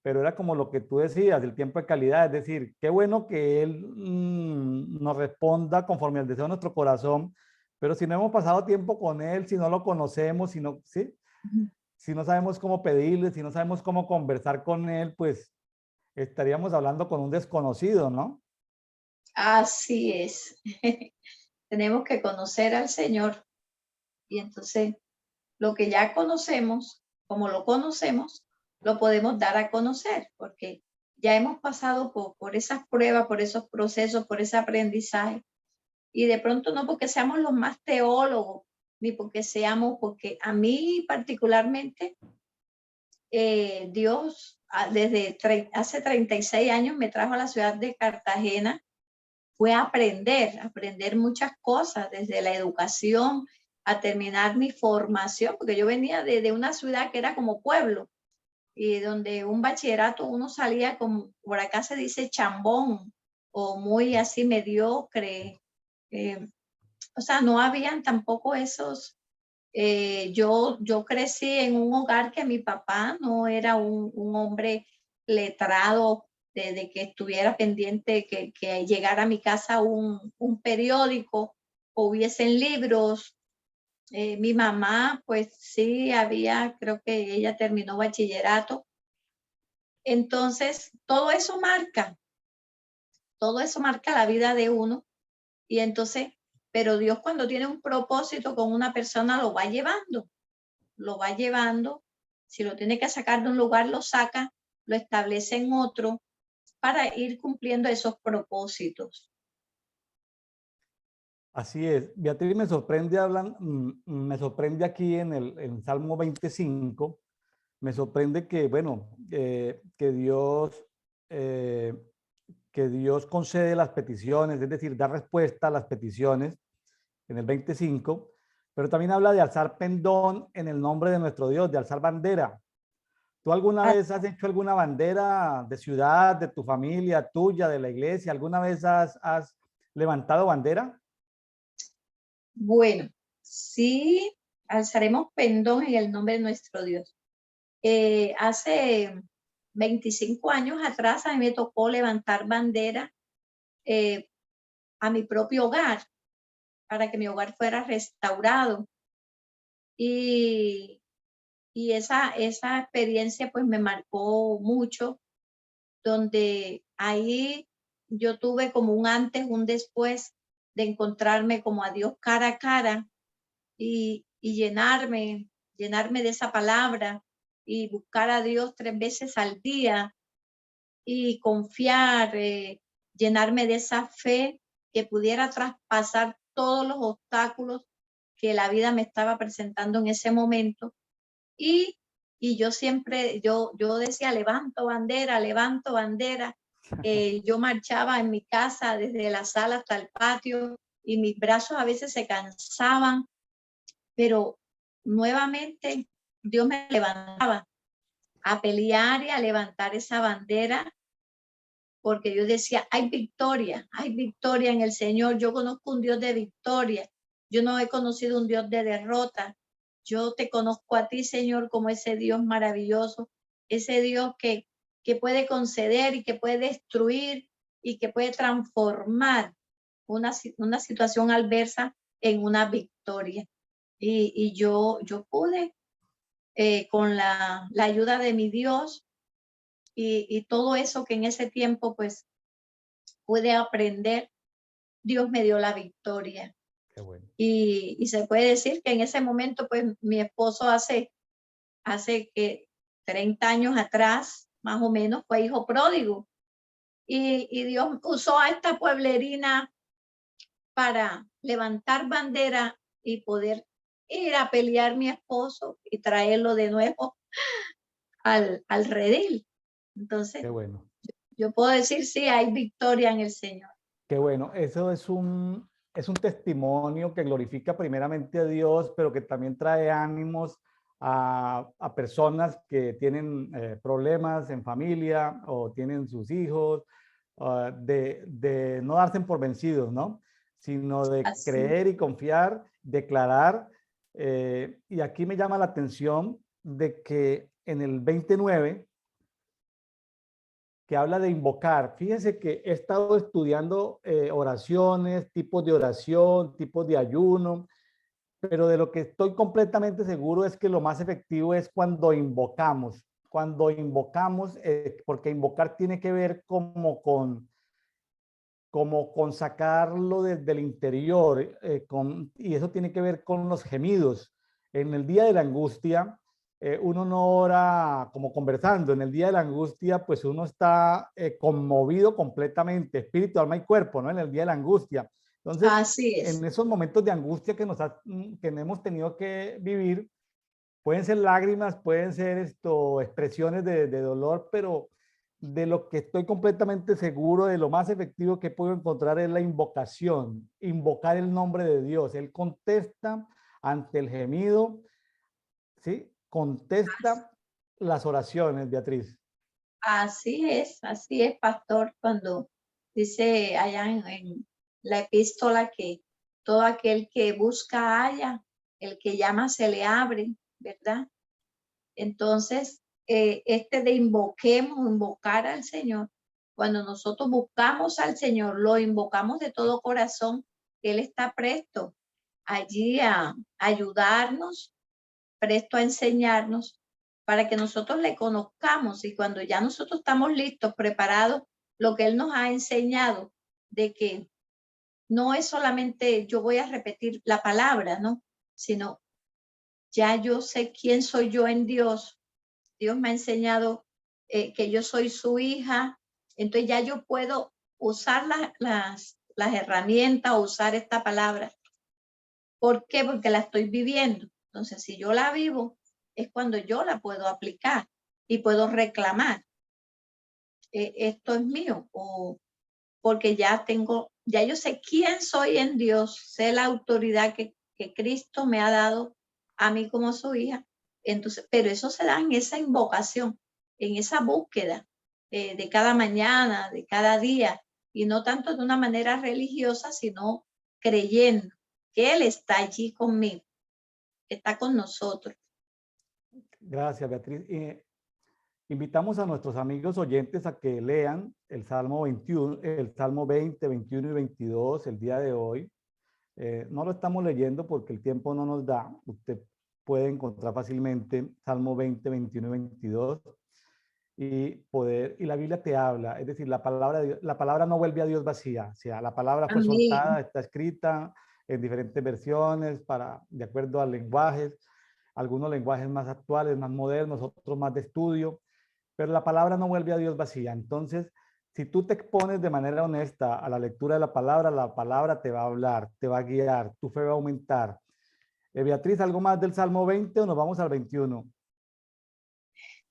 S1: pero era como lo que tú decías, el tiempo de calidad, es decir, qué bueno que Él nos responda conforme al deseo de nuestro corazón, pero si no hemos pasado tiempo con Él, si no lo conocemos, si no, ¿sí? Si no sabemos cómo pedirle, si no sabemos cómo conversar con Él, pues estaríamos hablando con un desconocido, ¿no?
S2: Así es. Tenemos que conocer al Señor y entonces lo que ya conocemos, como lo conocemos, lo podemos dar a conocer, porque ya hemos pasado por esas pruebas, por esos procesos, por ese aprendizaje. Y de pronto no porque seamos los más teólogos, ni porque seamos, porque a mí particularmente, Dios desde hace 36 años me trajo a la ciudad de Cartagena, fue a aprender muchas cosas, desde la educación a terminar mi formación, porque yo venía de una ciudad que era como pueblo, y donde un bachillerato uno salía como, por acá se dice chambón, o muy así mediocre. O sea, no habían tampoco esos. Yo crecí en un hogar que mi papá no era un hombre letrado, de que estuviera pendiente, que llegara a mi casa un periódico, o hubiesen libros. Mi mamá, pues sí, creo que ella terminó bachillerato. Entonces, todo eso marca la vida de uno. Y entonces, pero Dios cuando tiene un propósito con una persona lo va llevando. Si lo tiene que sacar de un lugar, lo saca, lo establece en otro para ir cumpliendo esos propósitos.
S1: Así es. Beatriz, me sorprende aquí en Salmo 25, me sorprende que, bueno, eh, que Dios concede las peticiones, es decir, da respuesta a las peticiones en el 25, pero también habla de alzar pendón en el nombre de nuestro Dios, de alzar bandera. ¿Tú alguna vez has hecho alguna bandera de ciudad, de tu familia, tuya, de la iglesia? ¿Alguna vez has levantado bandera?
S2: Bueno, sí, alzaremos pendón en el nombre de nuestro Dios. Hace 25 años atrás a mí me tocó levantar bandera eh, a mi propio hogar para que mi hogar fuera restaurado. Y, y esa experiencia pues me marcó mucho, donde ahí yo tuve como un antes, un después de encontrarme como a Dios cara a cara y llenarme de esa palabra y buscar a Dios 3 veces al día y confiar, llenarme de esa fe que pudiera traspasar todos los obstáculos que la vida me estaba presentando en ese momento. Y, y yo siempre, yo decía, levanto bandera, levanto bandera. Yo marchaba en mi casa desde la sala hasta el patio y mis brazos a veces se cansaban, pero nuevamente Dios me levantaba a pelear y a levantar esa bandera, porque yo decía, hay victoria en el Señor. Yo conozco un Dios de victoria. Yo no he conocido un Dios de derrota. Yo te conozco a ti, Señor, como ese Dios maravilloso, ese Dios que puede conceder y que puede destruir y que puede transformar una situación adversa en una victoria. Y yo pude, con la ayuda de mi Dios y todo eso que en ese tiempo pues pude aprender, Dios me dio la victoria.
S1: Qué bueno.
S2: Y se puede decir que en ese momento, pues mi esposo hace que 30 años atrás, más o menos, fue hijo pródigo. Y Dios usó a esta pueblerina para levantar bandera y poder ir a pelear mi esposo y traerlo de nuevo al redil. Entonces,
S1: Qué bueno.
S2: yo puedo decir, sí, hay victoria en el Señor.
S1: Qué bueno. Eso es un testimonio que glorifica primeramente a Dios, pero que también trae ánimos a personas que tienen problemas en familia o tienen sus hijos, de no darse por vencidos, ¿no? Sino de
S2: Así,
S1: creer y confiar, declarar. Y aquí me llama la atención de que en el 29 que habla de invocar. Fíjense que he estado estudiando oraciones, tipos de oración, tipos de ayuno, pero de lo que estoy completamente seguro es que lo más efectivo es cuando invocamos, porque invocar tiene que ver como con sacarlo desde el interior, y eso tiene que ver con los gemidos. En el día de la angustia, uno no ora como conversando. En el día de la angustia, pues uno está conmovido completamente, espíritu, alma y cuerpo, ¿no? En el día de la angustia. Entonces,
S2: así es.
S1: en esos momentos de angustia que hemos tenido que vivir, pueden ser lágrimas, pueden ser expresiones de dolor, pero de lo que estoy completamente seguro, de lo más efectivo que puedo encontrar es la invocación, invocar el nombre de Dios. Él contesta ante el gemido, ¿sí? Contesta las oraciones, Beatriz.
S2: Así es, pastor, cuando dice allá en la epístola que todo aquel que busca halla, el que llama se le abre, ¿verdad? Entonces, este de invocar al Señor, cuando nosotros buscamos al Señor, lo invocamos de todo corazón, Él está presto allí a ayudarnos, presto a enseñarnos para que nosotros le conozcamos y cuando ya nosotros estamos listos, preparados, lo que Él nos ha enseñado de que no es solamente yo voy a repetir la palabra, ¿no? Sino ya yo sé quién soy yo en Dios. Dios me ha enseñado que yo soy su hija, entonces ya yo puedo usar las herramientas o usar esta palabra. ¿Por qué? Porque la estoy viviendo. Entonces, si yo la vivo, es cuando yo la puedo aplicar y puedo reclamar, esto es mío, o porque ya yo sé quién soy en Dios, sé la autoridad que Cristo me ha dado a mí como su hija. Entonces, pero eso se da en esa invocación, en esa búsqueda de cada mañana, de cada día, y no tanto de una manera religiosa, sino creyendo. que Él está allí conmigo, que está con nosotros.
S1: Gracias, Beatriz. Invitamos a nuestros amigos oyentes a que lean el Salmo 21, el Salmo 20, 21 y 22 el día de hoy. No lo estamos leyendo porque el tiempo no nos da. Usted puede encontrar fácilmente Salmo 20, 21 y 22 y la Biblia te habla. Es decir, la palabra no vuelve a Dios vacía. O sea, la palabra fue soltada,
S2: Amén.
S1: está escrita en diferentes versiones de acuerdo a lenguajes, algunos lenguajes más actuales, más modernos, otros más de estudio, pero la palabra no vuelve a Dios vacía. Entonces, si tú te expones de manera honesta a la lectura de la palabra te va a hablar, te va a guiar, tu fe va a aumentar. Beatriz, ¿algo más del Salmo 20 o nos vamos al 21?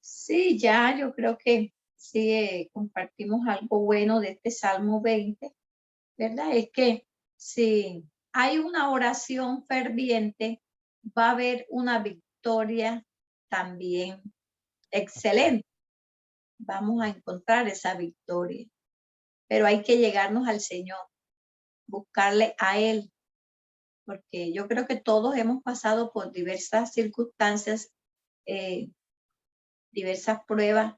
S2: Sí, ya yo creo que sí compartimos algo bueno de este Salmo 20, ¿verdad? Es que si hay una oración ferviente, va a haber una victoria también excelente. Vamos a encontrar esa victoria, pero hay que llegarnos al Señor, buscarle a Él, porque yo creo que todos hemos pasado por diversas circunstancias, eh, diversas pruebas,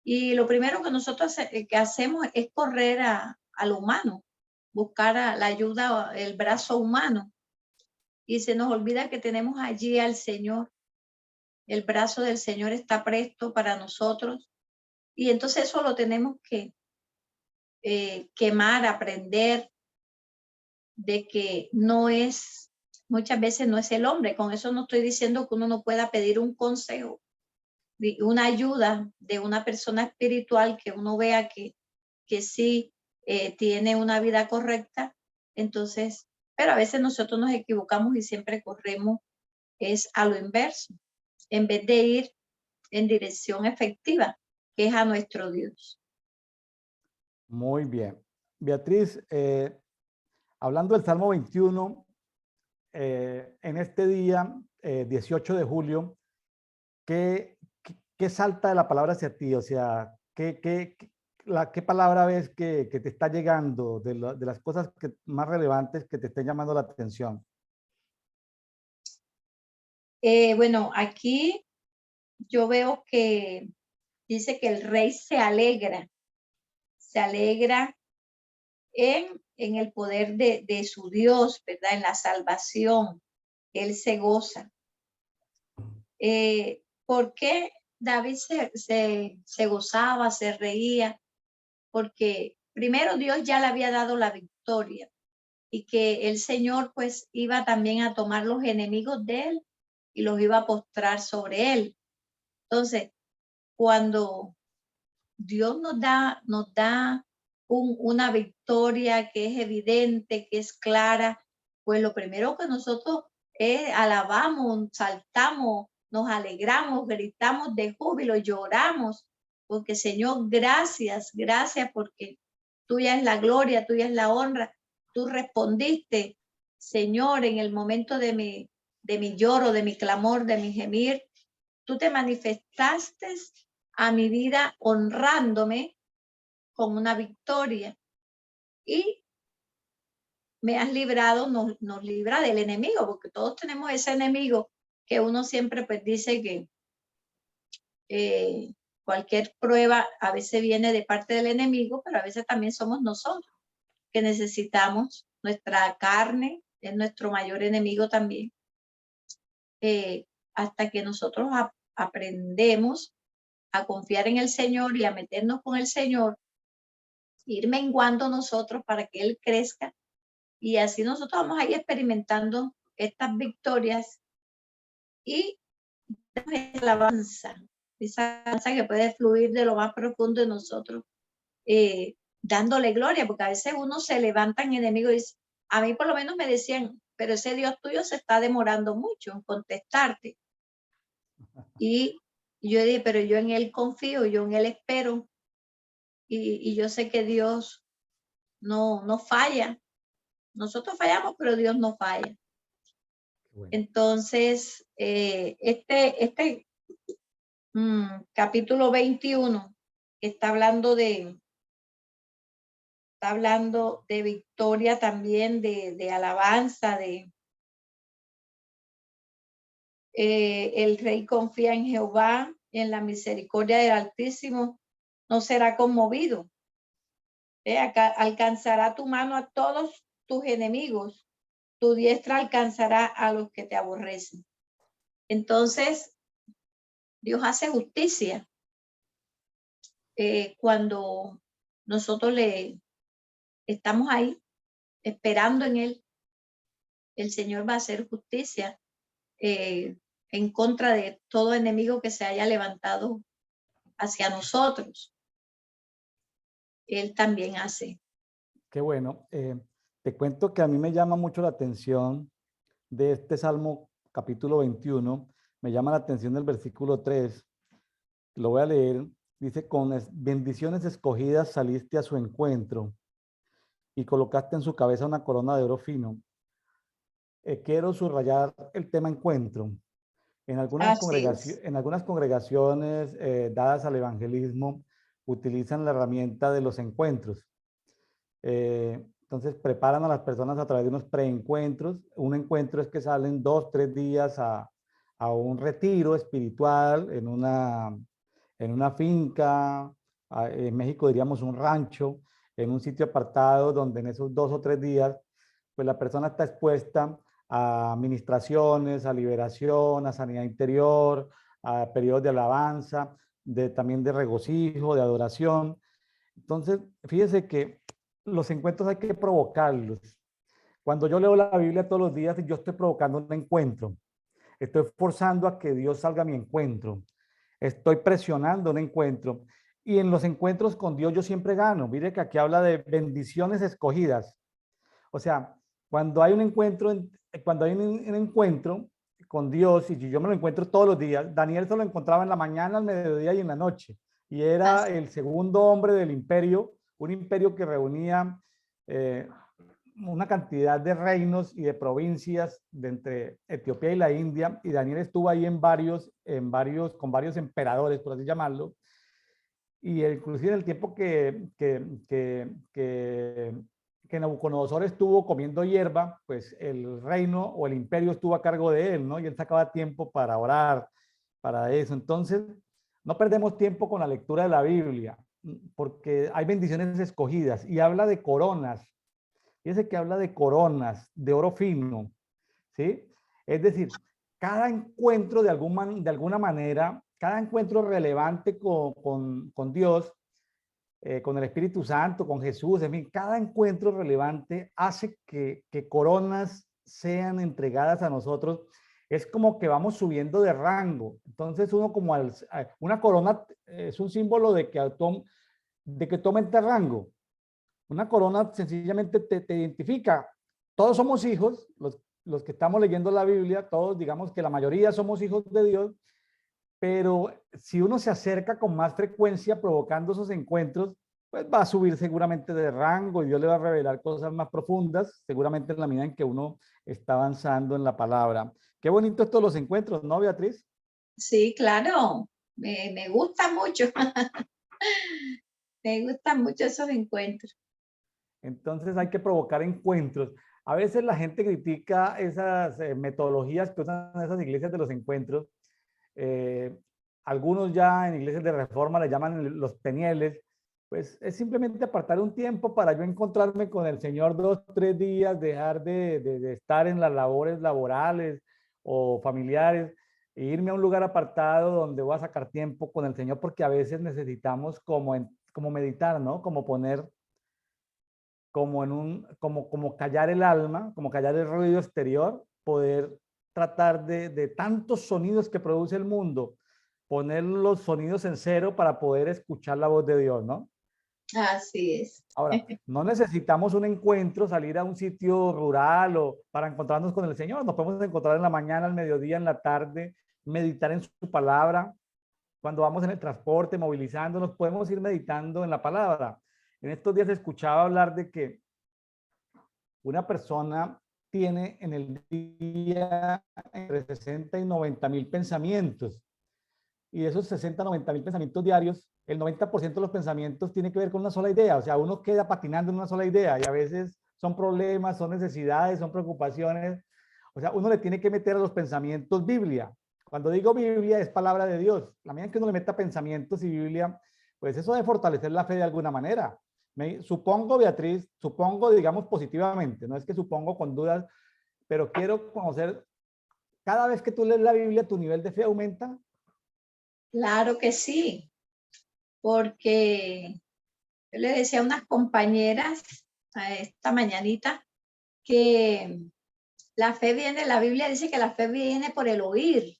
S2: y lo primero que nosotros que hacemos es correr a lo humano, buscar la ayuda, el brazo humano, y se nos olvida que tenemos allí al Señor. El brazo del Señor está presto para nosotros, y entonces eso lo tenemos que quemar, aprender de que no es, muchas veces no es el hombre. Con eso no estoy diciendo que uno no pueda pedir un consejo, una ayuda de una persona espiritual que uno vea que sí tiene una vida correcta. Entonces, pero a veces nosotros nos equivocamos y siempre corremos es a lo inverso, en vez de ir en dirección efectiva, que es a nuestro Dios.
S1: Muy bien. Beatriz, hablando del Salmo 21, en este día, 18 de julio, ¿qué salta de la palabra hacia ti? O sea, ¿qué palabra ves que te está llegando de las cosas más relevantes que te estén llamando la atención?
S2: Bueno, aquí yo veo que dice que el rey se alegra en el poder de su Dios, ¿verdad? En la salvación, él se goza. ¿Por qué David se gozaba, se reía? Porque primero Dios ya le había dado la victoria y que el Señor pues iba también a tomar los enemigos de él y los iba a postrar sobre él. Entonces, cuando Dios nos da una victoria que es evidente, que es clara, pues lo primero que nosotros alabamos, saltamos, nos alegramos, gritamos de júbilo, lloramos, porque Señor, gracias, gracias porque tuya es la gloria, tuya es la honra. Tú respondiste, Señor, en el momento de mi lloro, de mi clamor, de mi gemir, tú te manifestaste a mi vida honrándome con una victoria y me has librado, nos libra del enemigo, porque todos tenemos ese enemigo que uno siempre pues dice que cualquier prueba a veces viene de parte del enemigo, pero a veces también somos nosotros que necesitamos, nuestra carne es nuestro mayor enemigo también, hasta que nosotros aprendemos a confiar en el Señor y a meternos con el Señor, ir menguando nosotros para que Él crezca y así nosotros vamos a ir experimentando estas victorias y esa alabanza que puede fluir de lo más profundo de nosotros, dándole gloria, porque a veces uno se levanta en enemigo y dice, a mí por lo menos me decían, pero ese Dios tuyo se está demorando mucho en contestarte. Y yo dije, pero yo en Él confío, yo en Él espero y yo sé que Dios no falla. Nosotros fallamos, pero Dios no falla.
S1: Bueno.
S2: Entonces, capítulo 21 está hablando de victoria también, de alabanza, el rey confía en Jehová, en la misericordia del Altísimo, no será conmovido. Alcanzará tu mano a todos tus enemigos, tu diestra alcanzará a los que te aborrecen. Entonces, Dios hace justicia cuando nosotros le estamos ahí esperando en Él. El Señor va a hacer justicia en contra de todo enemigo que se haya levantado hacia nosotros. Él también hace.
S1: Qué bueno. Te cuento que a mí me llama mucho la atención de este Salmo capítulo 21. Me llama la atención el versículo 3. Lo voy a leer. Dice, con bendiciones escogidas saliste a su encuentro y colocaste en su cabeza una corona de oro fino. Quiero subrayar el tema encuentro. En algunas congregaciones dadas al evangelismo utilizan la herramienta de los encuentros. Entonces preparan a las personas a través de unos preencuentros. Un encuentro es que salen 2, 3 días a un retiro espiritual en una finca, en México diríamos un rancho, en un sitio apartado donde en esos 2 o 3 días, pues la persona está expuesta a ministraciones, a liberación, a sanidad interior, a periodos de alabanza, también de regocijo, de adoración. Entonces, fíjese que los encuentros hay que provocarlos. Cuando yo leo la Biblia todos los días, yo estoy provocando un encuentro. Estoy forzando a que Dios salga a mi encuentro. Estoy presionando un encuentro. Y en los encuentros con Dios yo siempre gano. Mire que aquí habla de bendiciones escogidas. O sea, cuando hay un encuentro, un encuentro con Dios, y yo me lo encuentro todos los días, Daniel se lo encontraba en la mañana, al mediodía y en la noche. Y era el segundo hombre del imperio, un imperio que reunía una cantidad de reinos y de provincias de entre Etiopía y la India, y Daniel estuvo ahí con varios emperadores, por así llamarlo, y inclusive en el tiempo que Nabucodonosor estuvo comiendo hierba, pues el reino o el imperio estuvo a cargo de él, ¿no? Y él sacaba tiempo para orar, para eso. Entonces, no perdemos tiempo con la lectura de la Biblia, porque hay bendiciones escogidas y habla de coronas. Fíjense que habla de coronas, de oro fino, ¿sí? Es decir, cada encuentro de alguna manera, cada encuentro relevante con Dios, con el Espíritu Santo, con Jesús, en fin, cada encuentro relevante hace que coronas sean entregadas a nosotros. Es como que vamos subiendo de rango. Entonces uno una corona es un símbolo de que tú aumentas rango. Una corona sencillamente te identifica. Todos somos hijos, los que estamos leyendo la Biblia, todos digamos que la mayoría somos hijos de Dios, pero si uno se acerca con más frecuencia provocando esos encuentros, pues va a subir seguramente de rango y Dios le va a revelar cosas más profundas, seguramente en la medida en que uno está avanzando en la palabra. Qué bonito estos los encuentros, ¿no, Beatriz?
S2: Sí, claro, me gusta mucho. Me gustan mucho esos encuentros.
S1: Entonces hay que provocar encuentros. A veces la gente critica esas metodologías que usan esas iglesias de los encuentros. Algunos ya en iglesias de reforma le llaman los penieles. Pues es simplemente apartar un tiempo para yo encontrarme con el Señor 2, 3 días, dejar de estar en las labores laborales o familiares e irme a un lugar apartado donde voy a sacar tiempo con el Señor, porque a veces necesitamos como meditar, ¿no? Como poner como callar el alma, como callar el ruido exterior, poder tratar de tantos sonidos que produce el mundo, poner los sonidos en cero para poder escuchar la voz de Dios, ¿no?
S2: Así es.
S1: Ahora, no necesitamos un encuentro, salir a un sitio rural o para encontrarnos con el Señor. Nos podemos encontrar en la mañana, al mediodía, en la tarde, meditar en su palabra. Cuando vamos en el transporte, movilizándonos, podemos ir meditando en la palabra. En estos días escuchaba hablar de que una persona tiene en el día entre 60 y 90,000 pensamientos. Y de esos 60, 90,000 pensamientos diarios, el 90% de los pensamientos tiene que ver con una sola idea. O sea, uno queda patinando en una sola idea y a veces son problemas, son necesidades, son preocupaciones. O sea, uno le tiene que meter a los pensamientos Biblia. Cuando digo Biblia es palabra de Dios. La medida en que uno le meta pensamientos y Biblia, pues eso debe fortalecer la fe de alguna manera. Supongo, Beatriz, supongo, digamos, positivamente, no es que supongo con dudas, pero quiero conocer, cada vez que tú lees la Biblia, ¿tu nivel de fe aumenta?
S2: Claro que sí, porque yo le decía a unas compañeras a esta mañanita que la fe viene, la Biblia dice que la fe viene por el oír,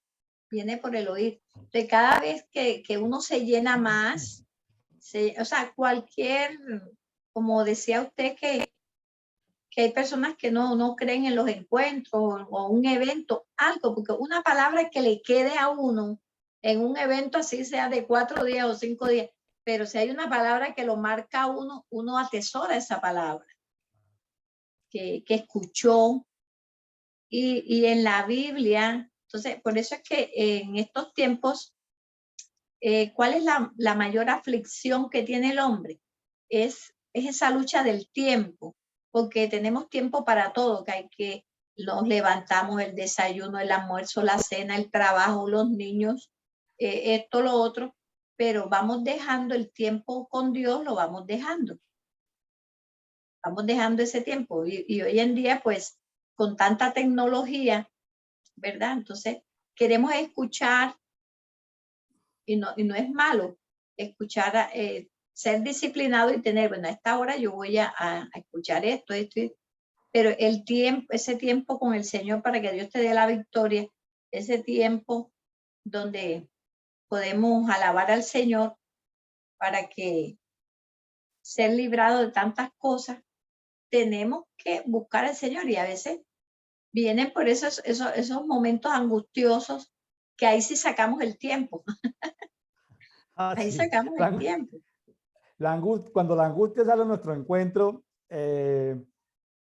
S2: viene por el oír. De cada vez que uno se llena más, o sea, cualquier, como decía usted, que hay personas que no creen en los encuentros o un evento, algo, porque una palabra que le quede a uno en un evento así sea de 4 días o 5 días, pero si hay una palabra que lo marca a uno, uno atesora esa palabra que escuchó y en la Biblia. Entonces, por eso es que en estos tiempos, ¿cuál es la mayor aflicción que tiene el hombre? Es esa lucha del tiempo, porque tenemos tiempo para todo, nos levantamos, el desayuno, el almuerzo, la cena, el trabajo, los niños, esto, lo otro, pero vamos dejando el tiempo con Dios, lo vamos dejando ese tiempo. Y hoy en día, pues, con tanta tecnología, ¿verdad? Entonces, queremos escuchar, y no es malo escuchar, ser disciplinado y tener, bueno, a esta hora yo voy a escuchar esto, pero el tiempo, ese tiempo con el Señor para que Dios te dé la victoria, ese tiempo donde podemos alabar al Señor para que ser librado de tantas cosas, tenemos que buscar al Señor y a veces vienen por esos momentos angustiosos que ahí sí sacamos el tiempo,
S1: Ah,
S2: ahí
S1: sí.
S2: sacamos el tiempo.
S1: Cuando la angustia sale a nuestro encuentro,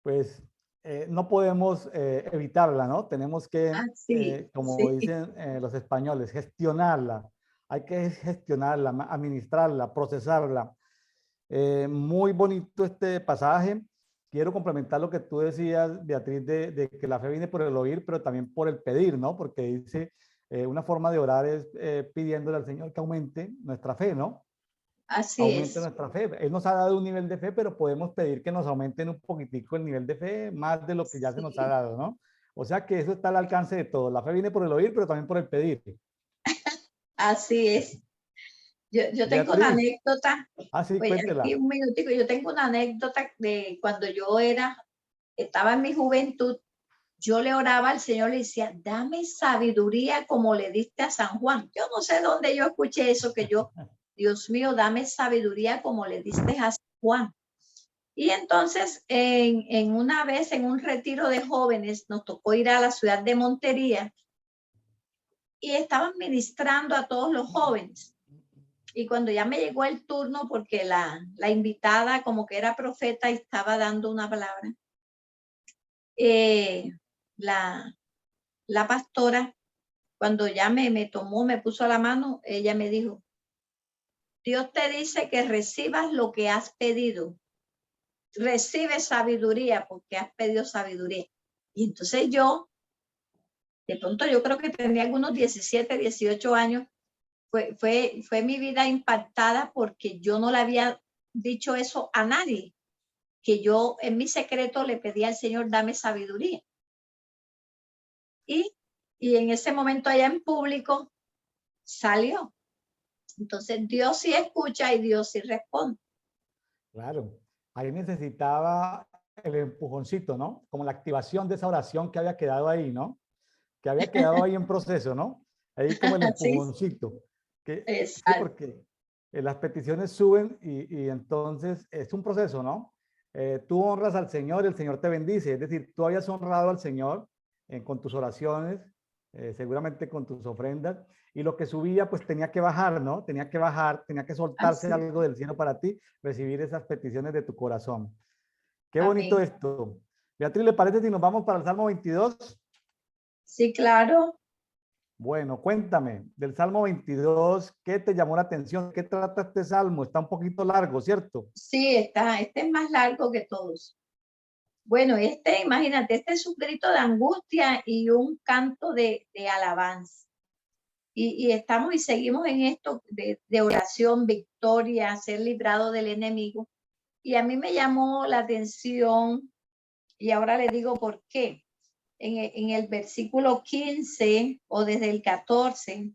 S1: pues no podemos evitarla, ¿no? Tenemos que,
S2: Ah, sí,
S1: como
S2: sí,
S1: dicen los españoles, gestionarla. Hay que gestionarla, administrarla, procesarla. Muy bonito este pasaje. Quiero complementar lo que tú decías, Beatriz, de que la fe viene por el oír, pero también por el pedir, ¿no? Porque dice, una forma de orar es pidiéndole al Señor que aumente nuestra fe, ¿no?
S2: así
S1: Aumente
S2: es.
S1: nuestra fe. Él nos ha dado un nivel de fe, pero podemos pedir que nos aumenten un poquitico el nivel de fe, más de lo que ya se nos ha
S2: Sí,
S1: dado, ¿no? O sea que eso está al alcance de todos. La fe viene por el oír, pero también por el pedir.
S2: así es. Yo tengo una
S1: Beatriz,
S2: anécdota,
S1: sí,
S2: oye, aquí
S1: cuéntela.
S2: un minutico, yo tengo una anécdota de cuando estaba en mi juventud, yo le oraba al Señor, le decía, dame sabiduría como le diste a San Juan. Yo no sé dónde yo escuché eso, Dios mío, dame sabiduría como le diste a San Juan. Y entonces, una vez en un retiro de jóvenes, nos tocó ir a la ciudad de Montería y estaban ministrando a todos los jóvenes. Y cuando ya me llegó el turno, porque la invitada como que era profeta y estaba dando una palabra, eh, la, la pastora, cuando ya me tomó, me puso la mano, ella me dijo, Dios te dice que recibas lo que has pedido. Recibe sabiduría porque has pedido sabiduría. Y entonces de pronto yo creo que tenía algunos 17, 18 años, fue mi vida impactada porque yo no le había dicho eso a nadie, que yo en mi secreto le pedí al Señor, dame sabiduría. Y, y en ese momento allá en público salió. Entonces Dios sí escucha y Dios sí responde.
S1: Claro, ahí necesitaba el empujoncito, ¿no? Como la activación de esa oración que había quedado ahí, ¿no? Que había quedado ahí en proceso, ¿no? Ahí como el
S2: Sí,
S1: empujoncito. Sí,
S2: exacto.
S1: porque las peticiones suben y entonces es un proceso, ¿no? Tú honras al Señor, el Señor te bendice. Es decir, tú habías honrado al Señor con tus oraciones, seguramente con tus ofrendas, y lo que subía pues tenía que bajar, ¿no? Tenía que bajar, tenía que soltarse
S2: Así.
S1: algo del cielo para ti, recibir esas peticiones de tu corazón. Qué bonito
S2: Amén.
S1: esto. Beatriz, ¿le parece si nos vamos para el Salmo 22?
S2: Sí, claro.
S1: Bueno, cuéntame del Salmo 22, ¿qué te llamó la atención? ¿Qué trata este salmo? Está un poquito largo, ¿cierto?
S2: Sí, este es más largo que todos. Bueno, imagínate, este es un grito de angustia y un canto de alabanza. y estamos y seguimos en esto de oración, victoria, ser librado del enemigo. Y a mí me llamó la atención, y ahora le digo por qué. En el versículo 15 o desde el 14,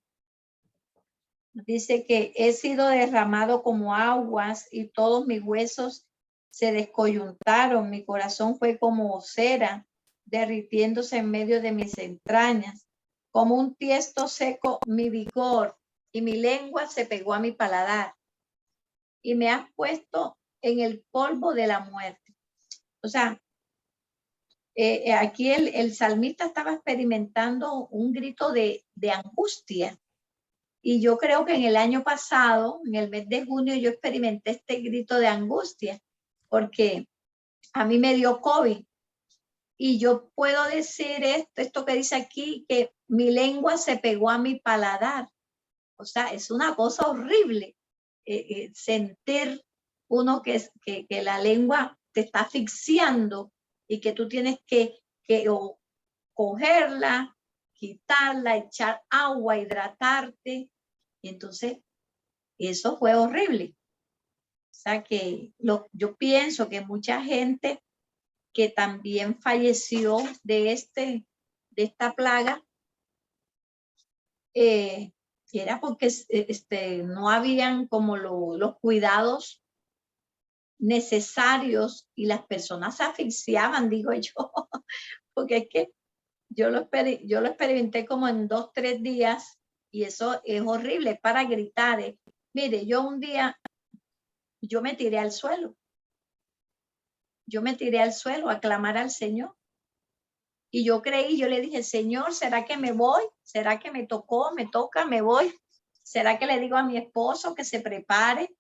S2: dice que he sido derramado como aguas y todos mis huesos se descoyuntaron, mi corazón fue como cera derritiéndose en medio de mis entrañas, como un tiesto seco mi vigor y mi lengua se pegó a mi paladar y me has puesto en el polvo de la muerte. O sea, aquí el salmista estaba experimentando un grito de angustia. Y yo creo que en el año pasado, en el mes de junio, yo experimenté este grito de angustia, porque a mí me dio COVID. Y yo puedo decir esto que dice aquí, que mi lengua se pegó a mi paladar. O sea, es una cosa horrible sentir uno que la lengua te está asfixiando y que tú tienes que cogerla, quitarla, echar agua, hidratarte. Y entonces, eso fue horrible. O sea que yo pienso que mucha gente que también falleció de esta plaga, era porque no habían como los cuidados necesarios y las personas se asfixiaban, digo yo, porque es que yo lo experimenté como en 2, 3 días y eso es horrible, para gritar. Mire, yo un día, yo me tiré al suelo. Yo me tiré al suelo a clamar al Señor. Y yo creí, yo le dije, Señor, ¿será que me voy? ¿Será que me tocó, me toca, me voy? ¿Será que le digo a mi esposo que se prepare?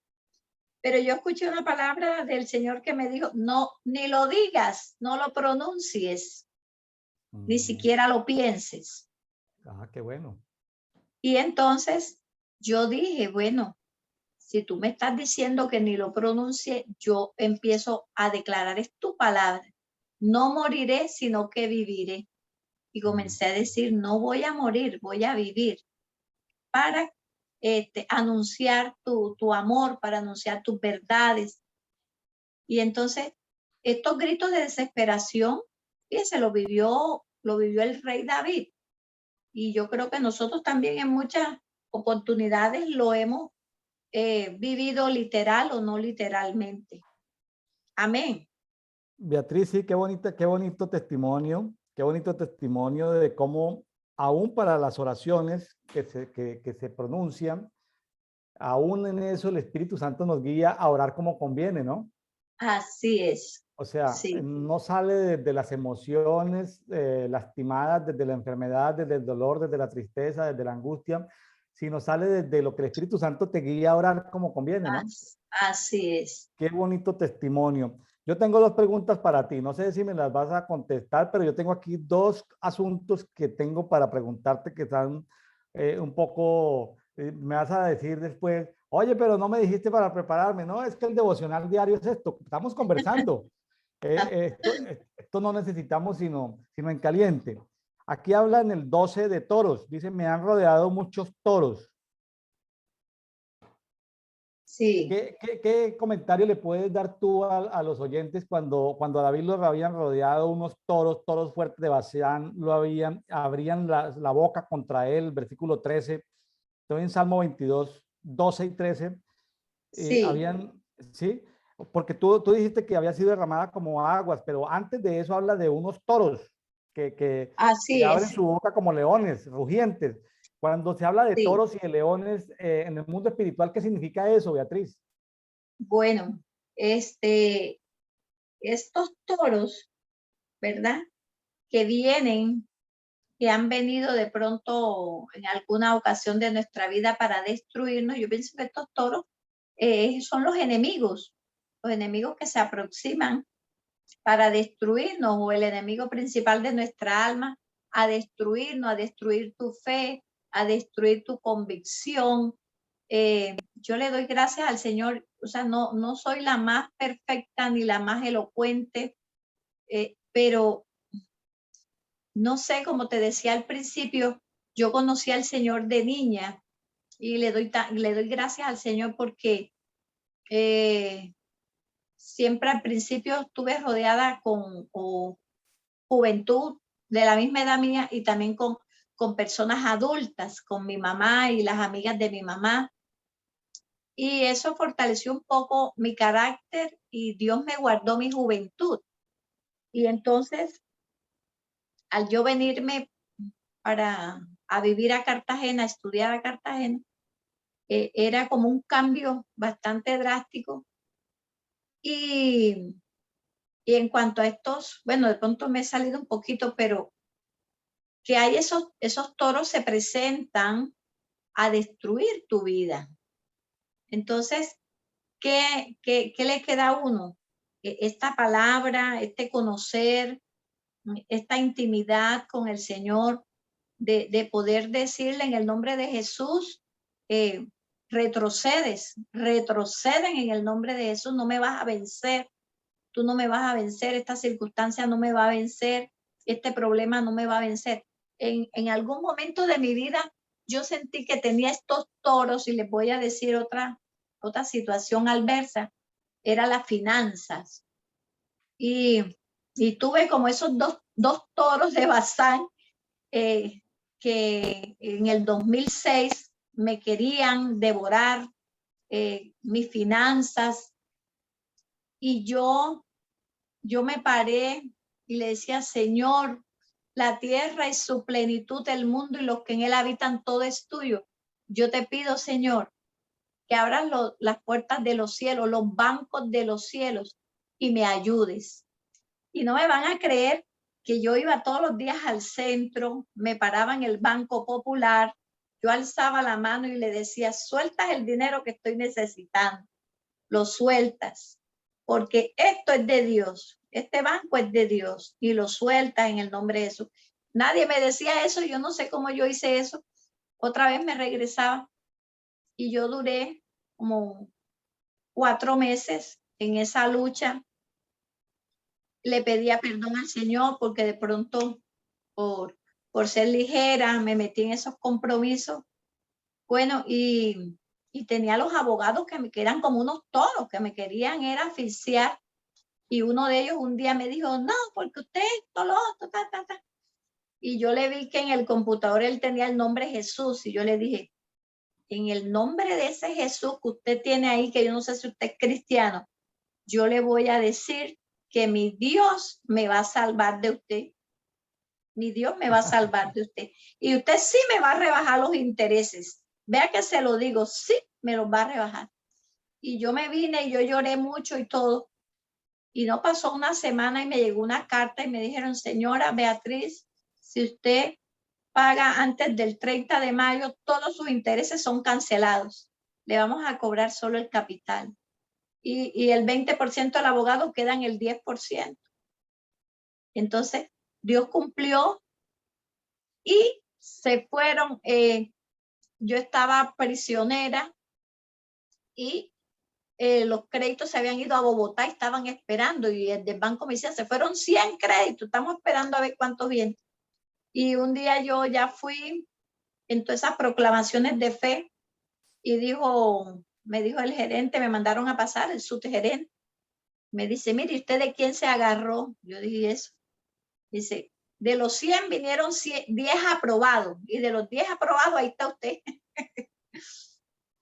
S2: Pero yo escuché una palabra del Señor que me dijo, no, ni lo digas, no lo pronuncies, ni siquiera lo pienses.
S1: Ah, qué bueno.
S2: Y entonces yo dije, bueno, si tú me estás diciendo que ni lo pronuncie, yo empiezo a declarar, es tu palabra. No moriré, sino que viviré. Y comencé a decir, no voy a morir, voy a vivir para anunciar tu amor, para anunciar tus verdades. Y entonces, estos gritos de desesperación, fíjense, lo vivió el rey David. Y yo creo que nosotros también en muchas oportunidades lo hemos vivido literal o no literalmente. Amén.
S1: Beatriz, sí, qué bonito testimonio de cómo aún para las oraciones que se pronuncian, aún en eso el Espíritu Santo nos guía a orar como conviene, ¿no?
S2: Así es.
S1: O sea,
S2: Sí,
S1: no sale desde las emociones lastimadas, desde la enfermedad, desde el dolor, desde la tristeza, desde la angustia, sino sale desde lo que el Espíritu Santo te guía a orar como conviene, ¿no?
S2: así es.
S1: Qué bonito testimonio. Yo tengo dos preguntas para ti. No sé si me las vas a contestar, pero yo tengo aquí dos asuntos que tengo para preguntarte que están un poco, me vas a decir después, oye, pero no me dijiste para prepararme. No, es que el devocional diario es esto. Estamos conversando. Esto no necesitamos sino en caliente. Aquí habla en el 12 de toros. Dice, me han rodeado muchos toros.
S2: Sí.
S1: ¿Qué comentario le puedes dar tú a los oyentes cuando a David lo habían rodeado unos toros fuertes de Basán, abrían la boca contra él, versículo 13, estoy en Salmo 22, 12 y 13,
S2: Sí,
S1: ¿sí? Porque tú dijiste que había sido derramada como aguas, pero antes de eso habla de unos toros que
S2: así
S1: abren
S2: es.
S1: su boca como leones, rugientes. Cuando se habla de
S2: Sí.
S1: toros y de leones en el mundo espiritual, ¿qué significa eso, Beatriz?
S2: Bueno, estos toros, ¿verdad? Que vienen, que han venido de pronto en alguna ocasión de nuestra vida para destruirnos. Yo pienso que estos toros son los enemigos que se aproximan para destruirnos, o el enemigo principal de nuestra alma, a destruirnos, a destruir tu fe, a destruir tu convicción. Yo le doy gracias al Señor, o sea, no soy la más perfecta ni la más elocuente, pero no sé, como te decía al principio, yo conocí al Señor de niña y le doy gracias al Señor porque siempre al principio estuve rodeada con juventud de la misma edad mía y también con personas adultas, con mi mamá y las amigas de mi mamá. Y eso fortaleció un poco mi carácter y Dios me guardó mi juventud. Y entonces, al yo venirme a vivir a Cartagena, a estudiar a Cartagena, era como un cambio bastante drástico. Y en cuanto a estos, bueno, de pronto me he salido un poquito, pero que hay esos toros se presentan a destruir tu vida. Entonces, ¿qué le queda a uno? Esta palabra, este conocer, esta intimidad con el Señor, de poder decirle en el nombre de Jesús, retroceden en el nombre de Jesús, no me vas a vencer, tú no me vas a vencer, esta circunstancia no me va a vencer, este problema no me va a vencer. En algún momento de mi vida yo sentí que tenía estos toros y les voy a decir otra situación adversa, era las finanzas. Y tuve como esos dos toros de Bazán que en el 2006 me querían devorar mis finanzas y yo me paré y le decía, Señor, la tierra y su plenitud, el mundo y los que en él habitan, todo es tuyo. Yo te pido, Señor, que abras las puertas de los cielos, los bancos de los cielos y me ayudes. Y no me van a creer que yo iba todos los días al centro, me paraba en el Banco Popular, yo alzaba la mano y le decía, sueltas el dinero que estoy necesitando, lo sueltas, porque esto es de Dios, este banco es de Dios y lo sueltas en el nombre de Jesús. Nadie me decía eso, yo no sé cómo yo hice eso. Otra vez me regresaba y yo duré como 4 meses en esa lucha. Le pedía perdón al Señor porque de pronto por ser ligera me metí en esos compromisos. Bueno, y tenía los abogados que eran como unos toros, que me querían era asfixiar. Y uno de ellos un día me dijo, no, porque usted esto, lo otro, ta, ta, ta. Y yo le vi que en el computador él tenía el nombre Jesús y yo le dije, en el nombre de ese Jesús que usted tiene ahí, que yo no sé si usted es cristiano, yo le voy a decir que mi Dios me va a salvar de usted. Mi Dios me va a salvar de usted. Y usted sí me va a rebajar los intereses. Vea que se lo digo, sí me los va a rebajar. Y yo me vine y yo lloré mucho y todo. Y no pasó una semana y me llegó una carta y me dijeron, señora Beatriz, si usted paga antes del 30 de mayo, todos sus intereses son cancelados. Le vamos a cobrar solo el capital. Y el 20% del abogado queda en el 10%. Entonces, Dios cumplió y se fueron. Yo estaba prisionera y los créditos se habían ido a Bogotá y estaban esperando. Y el del banco me decía, se fueron 100 créditos, estamos esperando a ver cuántos vienen. Y un día yo ya fui en todas esas proclamaciones de fe y me dijo el gerente, me mandaron a pasar, el subgerente, me dice, mire, ¿usted de quién se agarró? Yo dije eso. Dice, de los 100 vinieron 10 aprobados y de los 10 aprobados ahí está usted.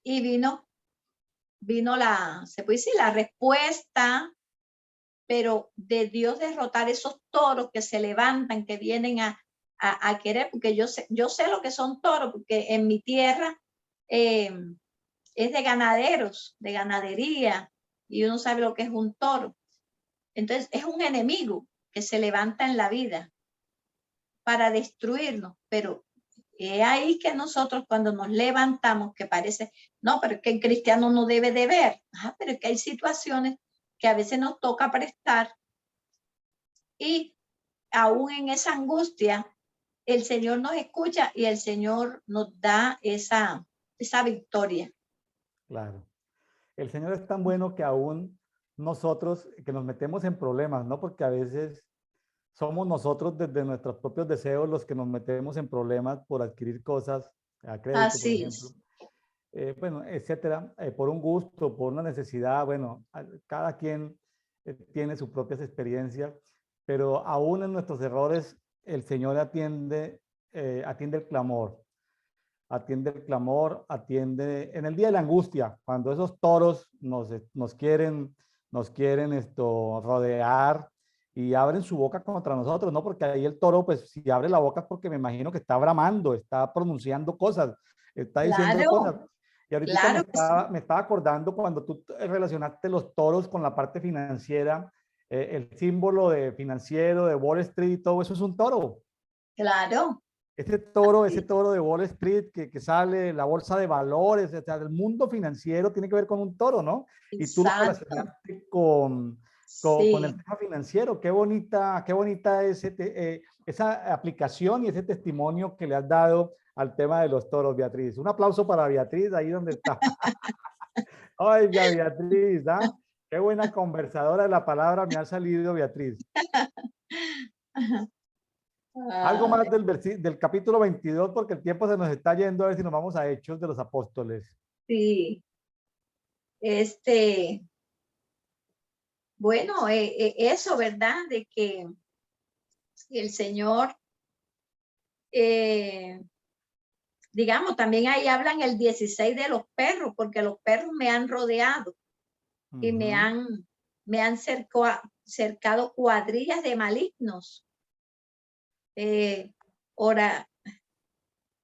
S2: Y vino se puede decir, la respuesta, pero de Dios derrotar esos toros que se levantan, que vienen a querer, porque yo sé lo que son toros, porque en mi tierra es de ganaderos, de ganadería, y uno sabe lo que es un toro. Entonces, es un enemigo que se levanta en la vida para destruirnos, pero es ahí que nosotros cuando nos levantamos, que parece, no, pero es que el cristiano no debe de ver, pero es que hay situaciones que a veces nos toca prestar y aún en esa angustia, el Señor nos escucha y el Señor nos da esa victoria.
S1: Claro. El Señor es tan bueno que aún nosotros, que nos metemos en problemas, ¿no? Porque a veces somos nosotros desde nuestros propios deseos los que nos metemos en problemas por adquirir cosas a crédito, por
S2: Así
S1: ejemplo,
S2: es.
S1: bueno, etcétera, por un gusto, por una necesidad, bueno, cada quien tiene sus propias experiencias, pero aún en nuestros errores, el Señor atiende atiende el clamor, atiende en el día de la angustia, cuando esos toros nos quieren rodear y abren su boca contra nosotros, ¿no? Porque ahí el toro, pues si abre la boca es porque me imagino que está bramando, está pronunciando cosas, está diciendo cosas.
S2: Claro,
S1: Y ahorita
S2: claro que sí.
S1: me estaba acordando cuando tú relacionaste los toros con la parte financiera, el símbolo de financiero de Wall Street, todo eso es un toro.
S2: Claro.
S1: Ese
S2: Sí,
S1: toro de Wall Street que sale, la bolsa de valores, o sea, el mundo financiero tiene que ver con un toro, ¿no? Y tú lo
S2: exacto.
S1: relacionaste con el
S2: Sí.
S1: tema financiero. Qué bonita esa aplicación y ese testimonio que le has dado al tema de los toros, Beatriz. Un aplauso para Beatriz, ahí donde está. Oiga, Beatriz, ¿ah? Qué buena conversadora de la palabra me ha salido, Beatriz. Algo más
S2: Ay,
S1: del capítulo 22, porque el tiempo se nos está yendo, a ver si nos vamos a Hechos de los Apóstoles.
S2: sí. Este, bueno, eso, ¿verdad? De que el Señor, eh, digamos, también ahí hablan el 16 de los perros, porque los perros me han rodeado y
S1: Ujú.
S2: me han cercado cuadrillas de malignos. Eh, ora,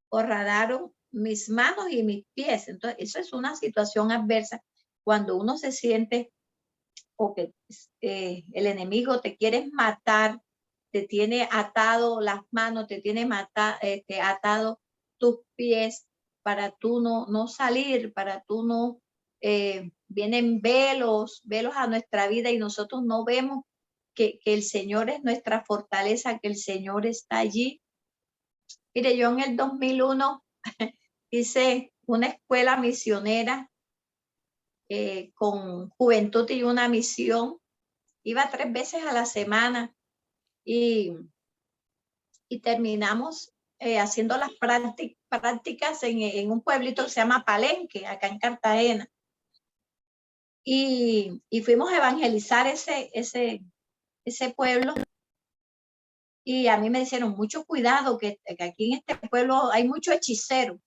S2: horadaron mis manos y mis pies. Entonces, eso es una situación adversa cuando uno se siente o que el enemigo te quiere matar, te tiene atado las manos, te tiene atado tus pies para tú no salir, para tú no, vienen velos a nuestra vida y nosotros no vemos que el Señor es nuestra fortaleza, que el Señor está allí. Mire, yo en el 2001 hice una escuela misionera con Juventud y una Misión. Iba 3 veces a la semana y, y terminamos haciendo las prácticas en un pueblito que se llama Palenque, acá en Cartagena. Y fuimos a evangelizar ese pueblo. Y a mí me dijeron, mucho cuidado, que aquí en este pueblo hay mucho hechicero.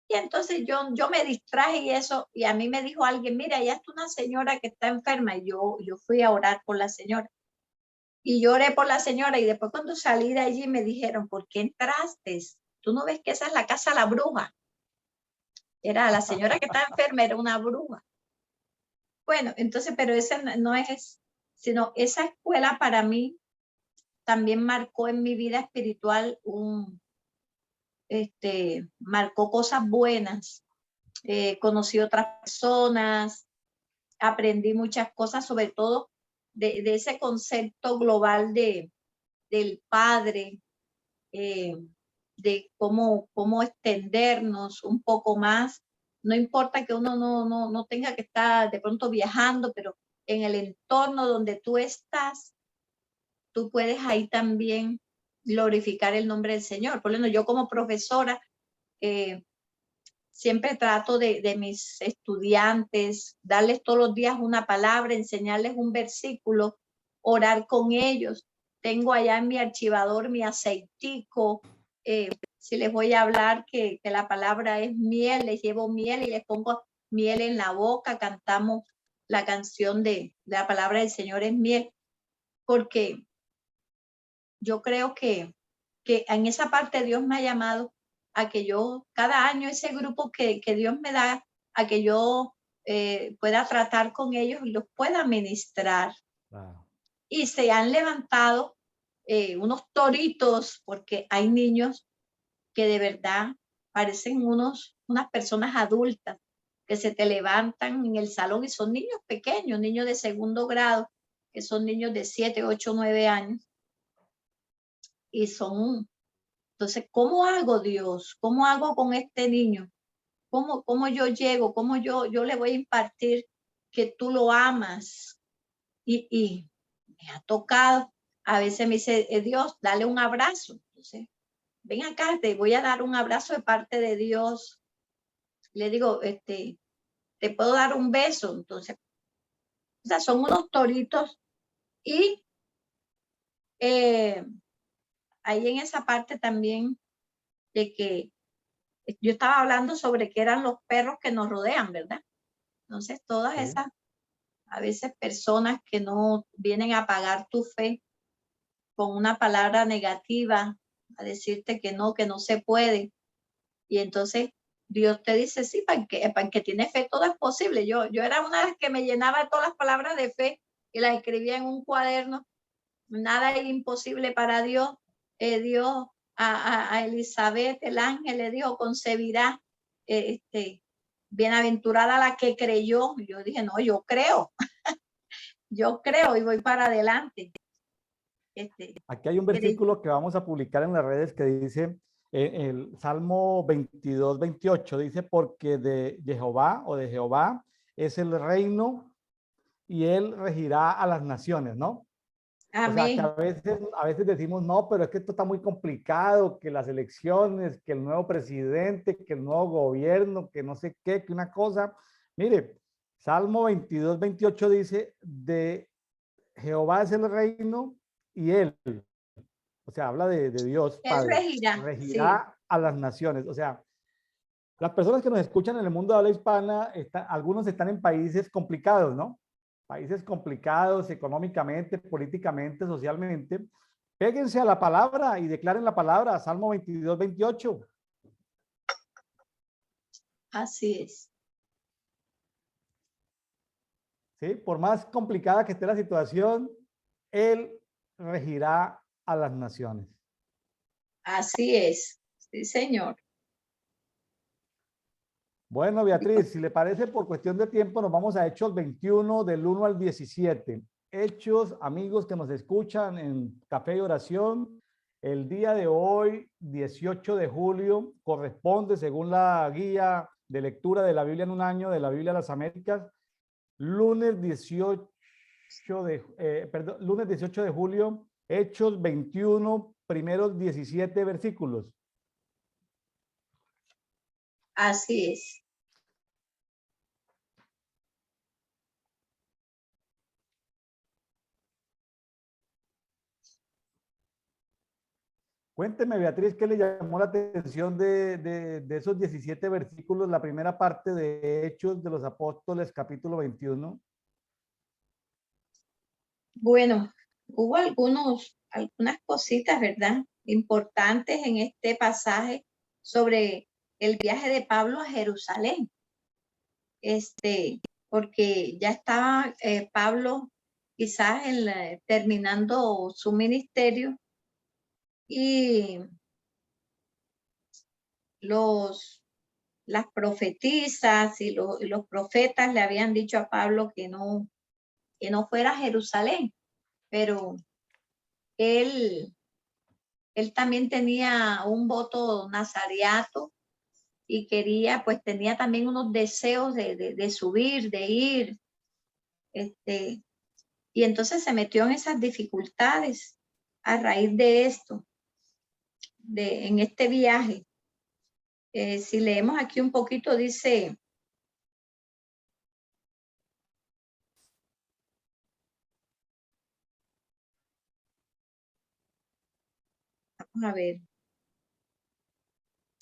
S2: Y entonces yo me distraje y eso, y a mí me dijo alguien, mira, ya está una señora que está enferma, y yo fui a orar por la señora. Y lloré por la señora, y después cuando salí de allí me dijeron, ¿por qué entraste? ¿Tú no ves que esa es la casa de la bruja? Era la señora que estaba enferma, era una bruja. Bueno, entonces, pero ese no es, sino esa escuela para mí también marcó en mi vida espiritual marcó cosas buenas. Conocí otras personas, aprendí muchas cosas, sobre todo de ese concepto global del Padre, eh, de cómo extendernos un poco más. No importa que uno no tenga que estar de pronto viajando, pero en el entorno donde tú estás, tú puedes ahí también glorificar el nombre del Señor. Por lo menos yo como profesora, eh, siempre trato de mis estudiantes, darles todos los días una palabra, enseñarles un versículo, orar con ellos. Tengo allá en mi archivador mi aceitico. Si les voy a hablar que la palabra es miel, les llevo miel y les pongo miel en la boca, cantamos la canción de la palabra del Señor es miel, porque yo creo que en esa parte Dios me ha llamado a que yo, cada año ese grupo que Dios me da, a que yo pueda tratar con ellos y los pueda ministrar.
S1: Claro.
S2: Y se han levantado unos toritos, porque hay niños que de verdad parecen unas personas adultas que se te levantan en el salón y son niños pequeños, niños de segundo grado, que son niños de 7, 8, 9 años. Y son, entonces, ¿cómo hago, Dios? ¿Cómo hago con este niño? ¿Cómo yo llego? ¿Cómo yo le voy a impartir que tú lo amas? Y me ha tocado. a veces me dice, Dios, dale un abrazo. Entonces, ven acá, te voy a dar un abrazo de parte de Dios. Le digo, te puedo dar un beso. Entonces, o sea, son unos toritos. Y ahí en esa parte también de que yo estaba hablando sobre que eran los perros que nos rodean, ¿verdad? Entonces, todas
S1: Sí.
S2: esas, a veces personas que no vienen a pagar tu fe con una palabra negativa, a decirte que no se puede. Y entonces Dios te dice, sí, para el que tiene fe todo es posible. Yo era una de las que me llenaba de todas las palabras de fe y las escribía en un cuaderno. Nada es imposible para Dios. Dios a Elizabeth, el ángel, le dijo, concebirá, bienaventurada la que creyó. Y yo dije, no, yo creo y voy para adelante.
S1: Aquí hay un versículo que vamos a publicar en las redes que dice, el Salmo 22, 28, dice, porque de Jehová o de Jehová es el reino y él regirá a las naciones, ¿no? O sea, que
S2: Amén.
S1: a veces decimos, no, pero es que esto está muy complicado, que las elecciones, que el nuevo presidente, que el nuevo gobierno, que no sé qué, que una cosa. Mire, Salmo 22, 28 dice, de Jehová es el reino y él, o sea, habla de Dios
S2: Él
S1: Padre,
S2: regirá, sí.
S1: regirá a las naciones. O sea, las personas que nos escuchan en el mundo de habla hispana, algunos están en países complicados, ¿no? Países complicados económicamente, políticamente, socialmente. Péguense a la palabra y declaren la palabra, Salmo 22, 28.
S2: Así es.
S1: ¿Sí? Por más complicada que esté la situación, Él regirá a las naciones.
S2: Así es. Sí, señor.
S1: Bueno, Beatriz, si le parece, por cuestión de tiempo, nos vamos a Hechos 21, del 1 al 17. Hechos, amigos que nos escuchan en Café y Oración, el día de hoy, 18 de julio, corresponde, según la guía de lectura de la Biblia en un año, de la Biblia de las Américas, lunes 18 lunes 18 de julio, Hechos 21, primeros 17 versículos.
S2: Así es.
S1: Cuénteme, Beatriz, ¿qué le llamó la atención de esos 17 versículos, la primera parte de Hechos de los Apóstoles, capítulo 21?
S2: Bueno, hubo algunas cositas, ¿verdad? Importantes en este pasaje sobre el viaje de Pablo a Jerusalén. Porque ya estaba Pablo quizás terminando su ministerio y las profetisas y los profetas le habían dicho a Pablo que no fuera a Jerusalén, pero él, él también tenía un voto nazariato y quería, pues tenía también unos deseos de subir, de ir, y entonces se metió en esas dificultades a raíz de esto, en este viaje. Si leemos aquí un poquito, dice, vamos a ver,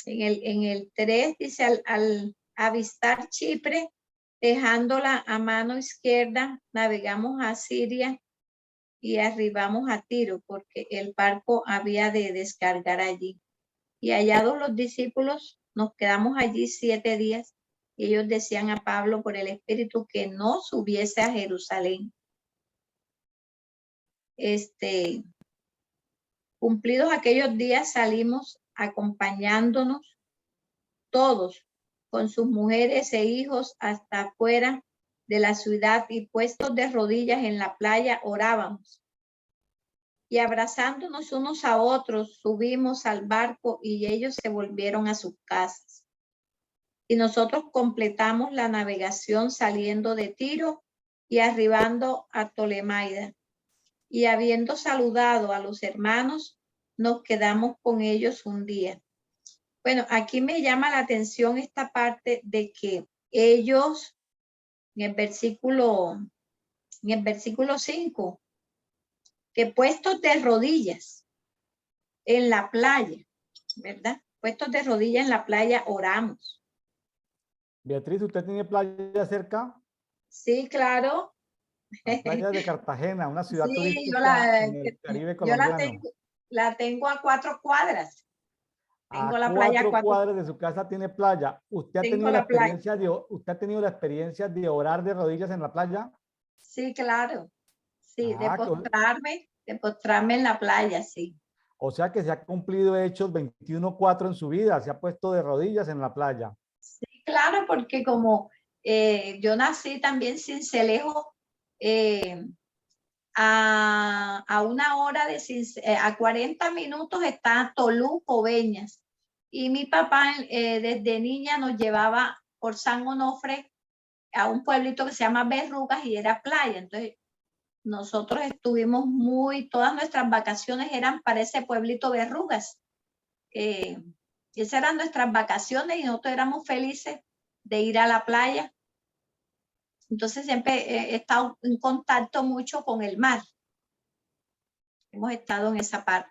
S2: en el 3 dice, al avistar Chipre, dejándola a mano izquierda, navegamos a Siria y arribamos a Tiro, porque el barco había de descargar allí. Y hallados los discípulos, nos quedamos allí 7 días, y ellos decían a Pablo por el Espíritu que no subiese a Jerusalén. Cumplidos aquellos días, salimos acompañándonos todos con sus mujeres e hijos hasta afuera de la ciudad, y puestos de rodillas en la playa orábamos. Y abrazándonos unos a otros, subimos al barco y ellos se volvieron a sus casas. Y nosotros completamos la navegación saliendo de Tiro y arribando a Tolemaida. y habiendo saludado a los hermanos, nos quedamos con ellos un día. Bueno, aquí me llama la atención esta parte de que ellos, en el versículo 5, que puestos de rodillas en la playa, ¿verdad? Puestos de rodillas en la playa, oramos.
S1: Beatriz, ¿usted tiene playa cerca?
S2: Sí, claro.
S1: La playa de Cartagena, una ciudad
S2: Sí,
S1: turística en el Caribe
S2: yo
S1: colombiano.
S2: la tengo a 4 cuadras. Tengo
S1: A
S2: la playa a 4,
S1: 4 cuadras de su casa tiene playa. ¿Usted ha
S2: tengo
S1: tenido la
S2: la playa.
S1: experiencia usted ha tenido la experiencia de orar de rodillas en la playa?
S2: Sí, claro. Sí,
S1: Ah,
S2: de postrarme en la playa, sí.
S1: o sea que se ha cumplido Hechos 21:4 en su vida, se ha puesto de rodillas en la playa.
S2: Sí, claro, porque como yo nací también sin Cincelejo, eh, a 1 hora a 40 minutos está Toluco, Beñas. Y mi papá desde niña nos llevaba por San Onofre a un pueblito que se llama Berrugas y era playa. Entonces, nosotros estuvimos todas nuestras vacaciones eran para ese pueblito Berrugas. Esas eran nuestras vacaciones y nosotros éramos felices de ir a la playa. Entonces siempre he estado en contacto mucho con el mar. Hemos estado en esa parte.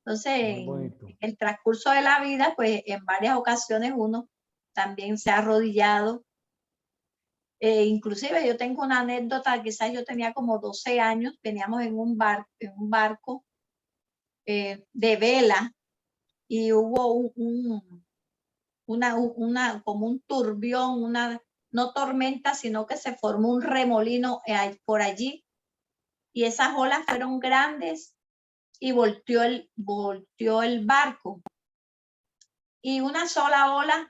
S2: Entonces,
S1: Muy
S2: en
S1: bonito.
S2: el transcurso de la vida, pues en varias ocasiones uno también se ha arrodillado. Inclusive yo tengo una anécdota, quizás yo tenía como 12 años, veníamos en un barco de vela y hubo como un turbión, no tormenta, sino que se formó un remolino por allí y esas olas fueron grandes y volteó el barco. Y una sola ola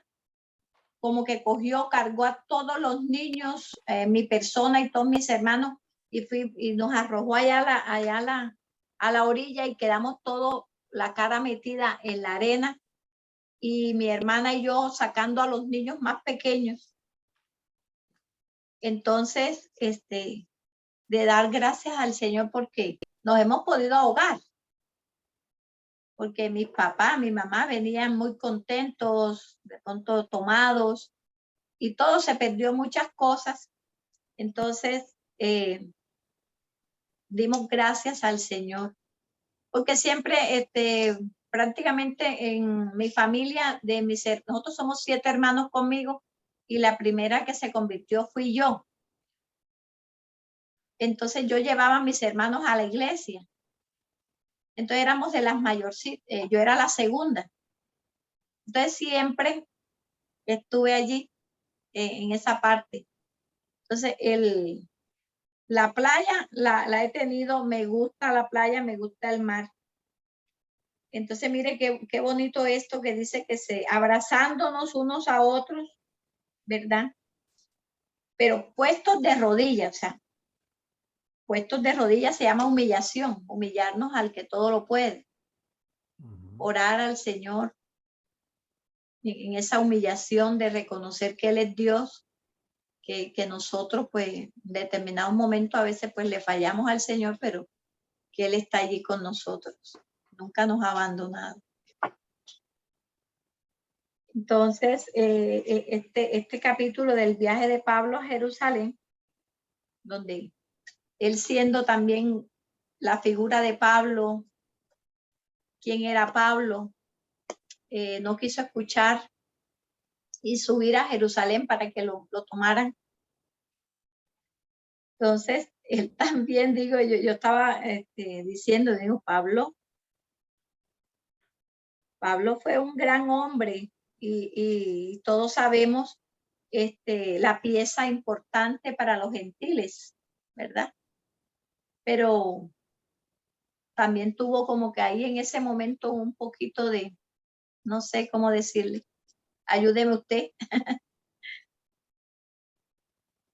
S2: como que cargó a todos los niños, mi persona y todos mis hermanos, y nos arrojó allá a la orilla y quedamos todos la cara metida en la arena y mi hermana y yo sacando a los niños más pequeños. Entonces, de dar gracias al Señor porque nos hemos podido ahogar. Porque mi papá, mi mamá venían muy contentos, de pronto tomados, y todo se perdió muchas cosas. Entonces, dimos gracias al Señor, porque siempre, prácticamente en mi familia, nosotros somos 7 hermanos conmigo, y la primera que se convirtió fui yo. Entonces yo llevaba a mis hermanos a la iglesia. Entonces éramos de las mayorcitas, yo era la segunda. Entonces siempre estuve allí en esa parte. Entonces, la playa la he tenido, me gusta la playa, me gusta el mar. Entonces, mire qué bonito esto que dice que abrazándonos unos a otros, ¿verdad? Pero puestos de rodillas, o sea, puestos de rodillas se llama humillación, humillarnos al que todo lo puede. Orar al Señor en esa humillación de reconocer que Él es Dios, que nosotros pues en determinado momento a veces pues le fallamos al Señor, pero que Él está allí con nosotros, nunca nos ha abandonado. Entonces, este capítulo del viaje de Pablo a Jerusalén, donde él siendo también la figura de Pablo, quién era Pablo, no quiso escuchar y subir a Jerusalén para que lo tomaran. Entonces, él también, digo, yo estaba diciendo, Pablo fue un gran hombre y todos sabemos la pieza importante para los gentiles, ¿verdad? Pero también tuvo como que ahí en ese momento un poquito de, no sé cómo decirle, ayúdeme usted.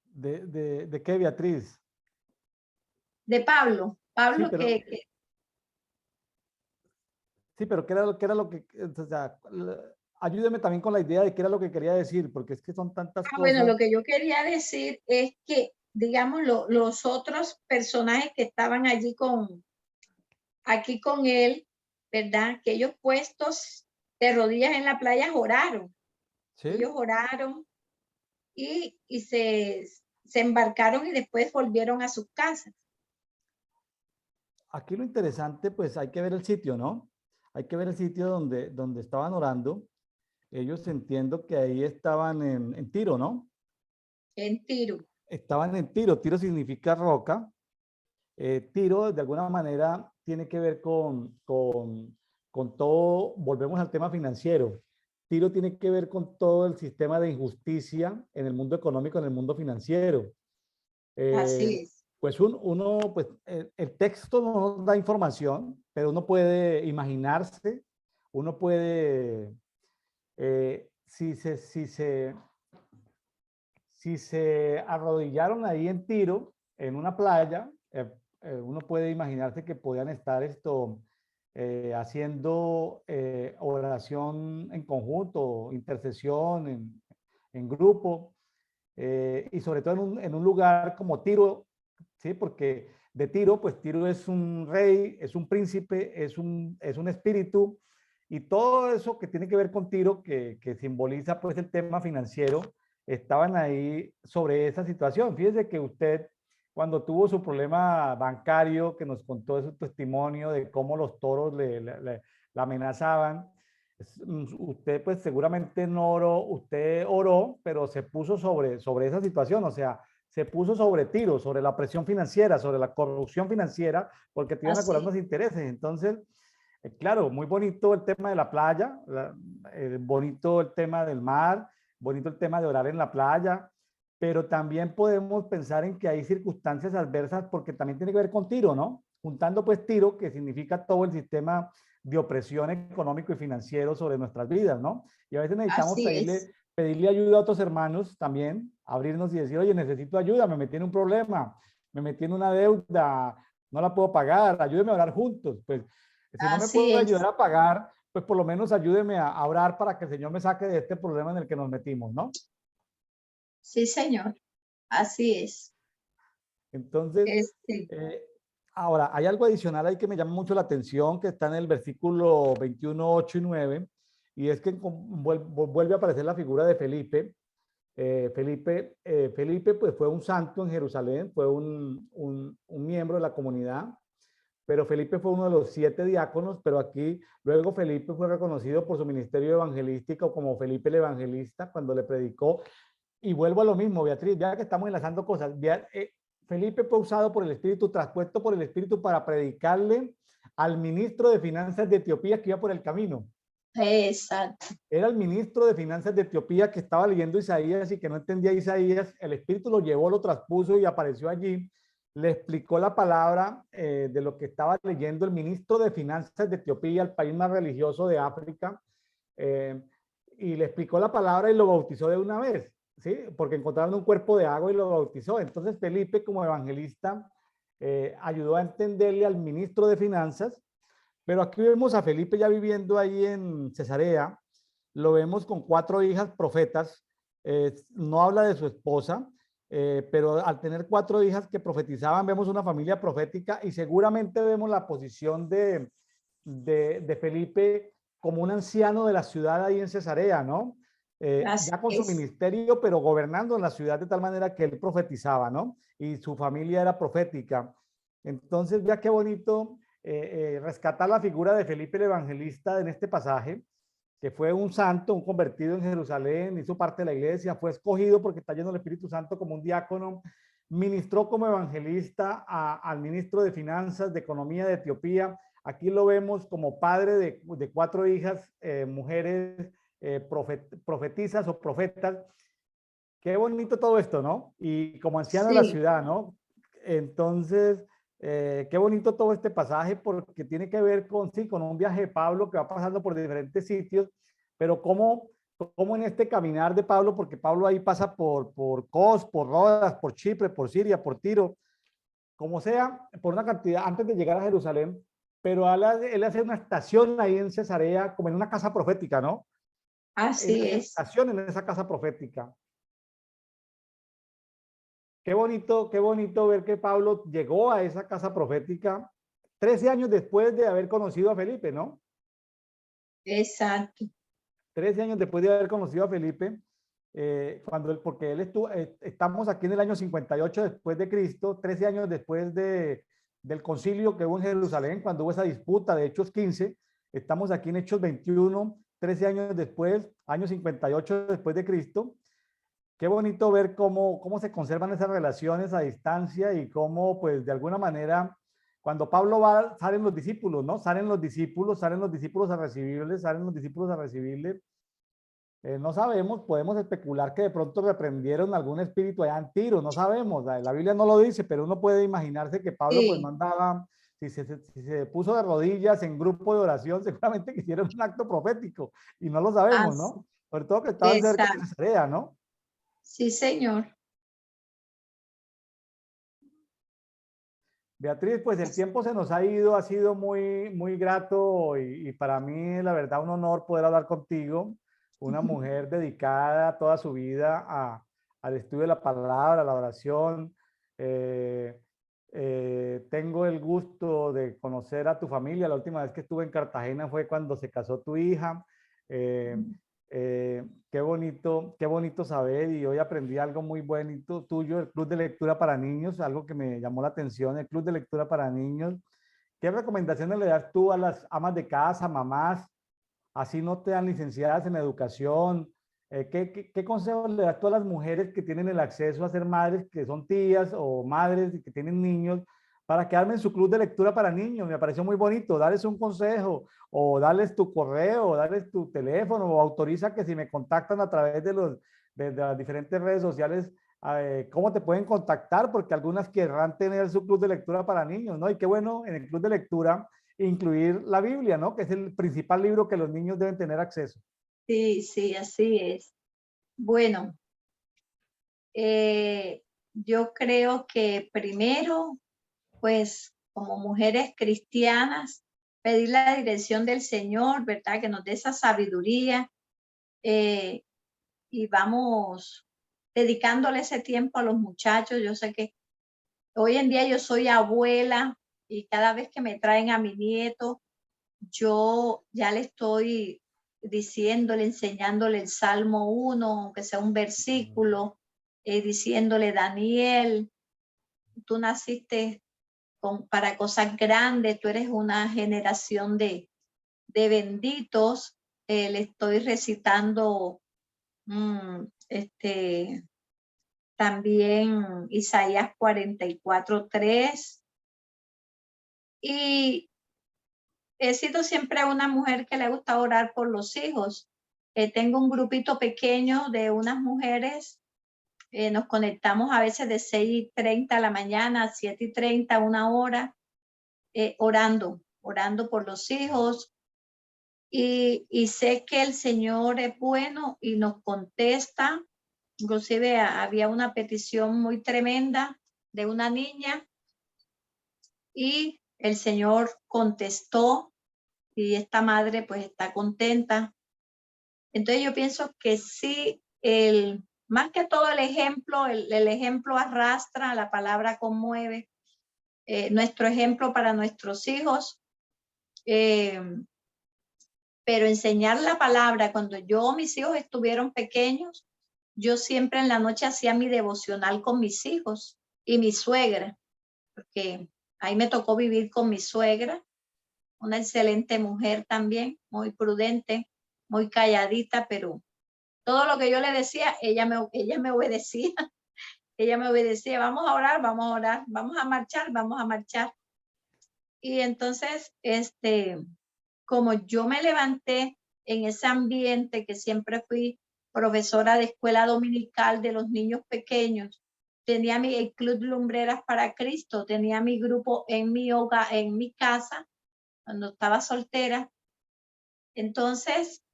S1: ¿De qué, Beatriz?
S2: De Pablo,
S1: Sí,
S2: Pablo
S1: pero, sí, pero qué era lo que, o sea, ayúdeme también con la idea de qué era lo que quería decir, porque es que son tantas
S2: bueno,
S1: cosas.
S2: lo que yo quería decir es que digamos, los otros personajes que estaban allí aquí con él, ¿verdad? Que ellos puestos de rodillas en la playa oraron.
S1: ¿Sí?
S2: Ellos oraron y se embarcaron y después volvieron a sus casas.
S1: Aquí lo interesante, pues hay que ver el sitio, ¿no? Hay que ver el sitio donde estaban orando. Ellos entiendo que ahí estaban en Tiro, ¿no?
S2: En Tiro.
S1: Estaban en Tiro. Tiro significa roca. Tiro, de alguna manera, tiene que ver con todo, volvemos al tema financiero. Tiro tiene que ver con todo el sistema de injusticia en el mundo económico, en el mundo financiero. Eh,
S2: Así es.
S1: pues uno, pues el texto no nos da información, pero uno puede imaginarse, uno puede, si se arrodillaron ahí en Tiro, en una playa, uno puede imaginarse que podían estar haciendo oración en conjunto, intercesión en grupo, y sobre todo en un lugar como Tiro, ¿sí? Porque de Tiro, pues Tiro es un rey, es un príncipe, es un espíritu, y todo eso que tiene que ver con Tiro, que simboliza pues el tema financiero, estaban ahí sobre esa situación. Fíjese que usted, cuando tuvo su problema bancario, que nos contó ese testimonio de cómo los toros la amenazaban, usted pues seguramente no oró, usted oró, pero se puso sobre esa situación, o sea, se puso sobre Tiro, sobre la presión financiera, sobre la corrupción financiera, porque te iban a cobrar
S2: Así.
S1: unos intereses. Entonces, claro, muy bonito el tema de la playa, bonito el tema del mar, bonito el tema de orar en la playa, pero también podemos pensar en que hay circunstancias adversas porque también tiene que ver con Tiro, ¿no? Juntando pues Tiro, que significa todo el sistema de opresión económico y financiero sobre nuestras vidas, ¿no? Y a veces necesitamos
S2: Así es.
S1: pedirle ayuda a otros hermanos también, abrirnos y decir, oye, necesito ayuda, me metí en un problema, me metí en una deuda, no la puedo pagar, ayúdeme a orar juntos. Pues si no me
S2: Así
S1: puedo ayudar
S2: es.
S1: a pagar, pues por lo menos ayúdeme a orar para que el Señor me saque de este problema en el que nos metimos, ¿no?
S2: Sí, señor. Así es.
S1: Entonces,
S2: Este,
S1: eh, ahora, hay algo adicional ahí que me llama mucho la atención, que está en el versículo 21, 8 y 9, y es que vuelve a aparecer la figura de Felipe. Felipe pues fue un santo en Jerusalén, fue un miembro de la comunidad, pero Felipe fue uno de los 7 diáconos, pero aquí luego Felipe fue reconocido por su ministerio evangelístico como Felipe el Evangelista cuando le predicó. Y vuelvo a lo mismo, Beatriz, ya que estamos enlazando cosas. Felipe fue usado por el Espíritu, traspuesto por el Espíritu para predicarle al ministro de Finanzas de Etiopía que iba por el camino.
S2: exacto.
S1: Era el ministro de Finanzas de Etiopía que estaba leyendo Isaías y que no entendía Isaías. El Espíritu lo llevó, lo traspuso y apareció allí. Le explicó la palabra de lo que estaba leyendo el ministro de Finanzas de Etiopía, el país más religioso de África, eh, y le explicó la palabra y lo bautizó de una vez, ¿sí? Porque encontraron un cuerpo de agua y lo bautizó. Entonces Felipe, como evangelista, ayudó a entenderle al ministro de Finanzas, pero aquí vemos a Felipe ya viviendo ahí en Cesarea, lo vemos con 4 hijas profetas, no habla de su esposa, pero al tener 4 hijas que profetizaban, vemos una familia profética y seguramente vemos la posición de Felipe como un anciano de la ciudad ahí en Cesarea, ¿no?
S2: Así
S1: Ya con su
S2: es.
S1: ministerio, pero gobernando en la ciudad de tal manera que él profetizaba, ¿no? Y su familia era profética. Entonces, ya qué bonito rescatar la figura de Felipe el Evangelista en este pasaje, que fue un santo, un convertido en Jerusalén, hizo parte de la iglesia, fue escogido porque está lleno del Espíritu Santo como un diácono, ministró como evangelista al ministro de Finanzas, de Economía de Etiopía. Aquí lo vemos como padre de 4 hijas, mujeres profetizas o profetas. Qué bonito todo esto, ¿no? Y como anciano de la
S2: Sí,
S1: ciudad, ¿no? Entonces, qué bonito todo este pasaje porque tiene que ver con, sí, con un viaje de Pablo que va pasando por diferentes sitios, pero cómo en este caminar de Pablo, porque Pablo ahí pasa por Cos, por Rodas, por Chipre, por Siria, por Tiro, como sea, por una cantidad, antes de llegar a Jerusalén, pero él hace una estación ahí en Cesarea, como en una casa profética, ¿no? Él
S2: así
S1: hace
S2: es.
S1: estación en esa casa profética. qué bonito ver que Pablo llegó a esa casa profética 13 años después de haber conocido a Felipe, ¿no?
S2: Exacto.
S1: 13 años después de haber conocido a Felipe, cuando él, porque él estuvo, estamos aquí en el año 58 después de Cristo, 13 años después del concilio que hubo en Jerusalén, cuando hubo esa disputa de Hechos 15, estamos aquí en Hechos 21, 13 años después, año 58 después de Cristo. Qué bonito ver cómo se conservan esas relaciones a distancia y cómo, pues, de alguna manera, cuando Pablo va, salen los discípulos, ¿no? Salen los discípulos a recibirle, salen los discípulos a recibirle. No sabemos, podemos especular que de pronto reprendieron algún espíritu allá en Tiro, no sabemos, la Biblia no lo dice, pero uno puede imaginarse que Pablo pues
S2: Sí,
S1: mandaba, si se puso de rodillas en grupo de oración, seguramente que hicieron un acto profético y no lo sabemos,
S2: así.
S1: ¿no? Sobre todo que estaban cerca de
S2: Exacto.
S1: Cesarea, ¿no?
S2: Sí, señor.
S1: Beatriz, pues el tiempo se nos ha ido, ha sido muy, muy grato y para mí, la verdad, un honor poder hablar contigo, una mujer dedicada toda su vida al estudio de la palabra, a la oración. Eh, tengo el gusto de conocer a tu familia. La última vez que estuve en Cartagena fue cuando se casó tu hija. Eh, qué bonito saber y hoy aprendí algo muy bonito tuyo, el Club de Lectura para Niños, algo que me llamó la atención, el Club de Lectura para Niños. ¿Qué recomendaciones le das tú a las amas de casa, mamás, así no te dan licenciadas en educación? ¿Qué consejos le das tú a las mujeres que tienen el acceso a ser madres, que son tías o madres y que tienen niños, para que armen su club de lectura para niños? Me pareció muy bonito, darles un consejo o darles tu correo, o darles tu teléfono o autoriza que si me contactan a través de las diferentes redes sociales, cómo te pueden contactar, porque algunas querrán tener su club de lectura para niños, ¿no? Y qué bueno en el club de lectura incluir la Biblia, ¿no? Que es el principal libro que los niños deben tener acceso.
S2: Sí, sí, así es. Bueno, yo creo que primero, pues como mujeres cristianas, pedir la dirección del Señor, ¿verdad? Que nos dé esa sabiduría eh, y vamos dedicándole ese tiempo a los muchachos. Yo sé que hoy en día yo soy abuela y cada vez que me traen a mi nieto, yo ya le estoy diciéndole, enseñándole el Salmo 1, aunque sea un versículo, diciéndole, Daniel, tú naciste para cosas grandes, tú eres una generación de benditos. Le estoy recitando también Isaías 44:3. Y he sido siempre una mujer que le gusta orar por los hijos. Tengo un grupito pequeño de unas mujeres. Nos conectamos a veces de 6:30 de la mañana a 7:30, una hora, orando por los hijos. Y sé que el Señor es bueno y nos contesta. Inclusive había una petición muy tremenda de una niña y el Señor contestó y esta madre pues está contenta. Entonces yo pienso que sí, más que todo el ejemplo, el ejemplo arrastra, la palabra conmueve. Nuestro ejemplo para nuestros hijos, eh, pero enseñar la palabra, cuando mis hijos estuvieron pequeños, yo siempre en la noche hacía mi devocional con mis hijos y mi suegra, porque ahí me tocó vivir con mi suegra, una excelente mujer también, muy prudente, muy calladita, pero todo lo que yo le decía, ella me obedecía. Ella me obedecía, vamos a orar, vamos a orar, vamos a marchar, vamos a marchar. Y entonces, como yo me levanté en ese ambiente, que siempre fui profesora de escuela dominical de los niños pequeños, tenía el Club Lumbreras para Cristo, tenía mi grupo en mi hogar, en mi casa, cuando estaba soltera. Entonces,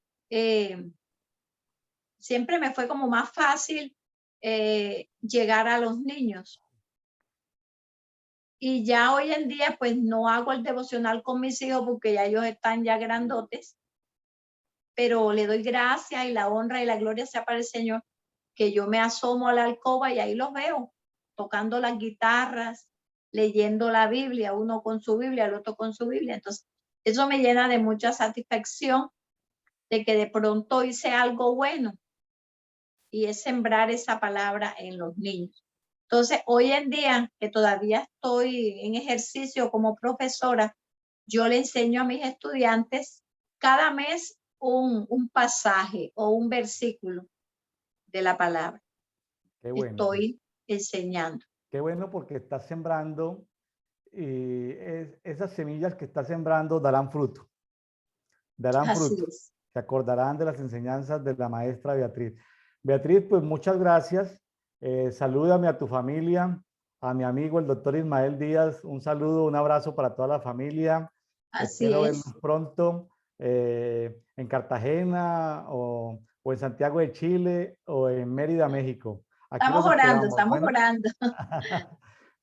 S2: siempre me fue como más fácil llegar a los niños. Y ya hoy en día, pues no hago el devocional con mis hijos porque ya ellos están ya grandotes, pero le doy gracias y la honra y la gloria sea para el Señor, que yo me asomo a la alcoba y ahí los veo. tocando las guitarras, leyendo la Biblia, uno con su Biblia, el otro con su Biblia. Entonces, eso me llena de mucha satisfacción de que de pronto hice algo bueno y es sembrar esa palabra en los niños. Entonces, hoy en día, que todavía estoy en ejercicio como profesora, yo le enseño a mis estudiantes cada mes un pasaje o un versículo de la palabra.
S1: Qué bueno.
S2: Estoy enseñando.
S1: Qué bueno porque estás sembrando esas semillas que estás sembrando darán fruto. Darán
S2: Así
S1: fruto.
S2: es.
S1: Se acordarán de las enseñanzas de la maestra Beatriz. Beatriz, pues muchas gracias. Salúdame a tu familia, a mi amigo el doctor Ismael Díaz. Un saludo, un abrazo para toda la familia.
S2: Así
S1: Espero verlos
S2: es.
S1: pronto en Cartagena o en Santiago de Chile o en Mérida, México. Aquí
S2: Estamos
S1: los
S2: orando,
S1: esperamos.
S2: estamos
S1: Bueno,
S2: orando.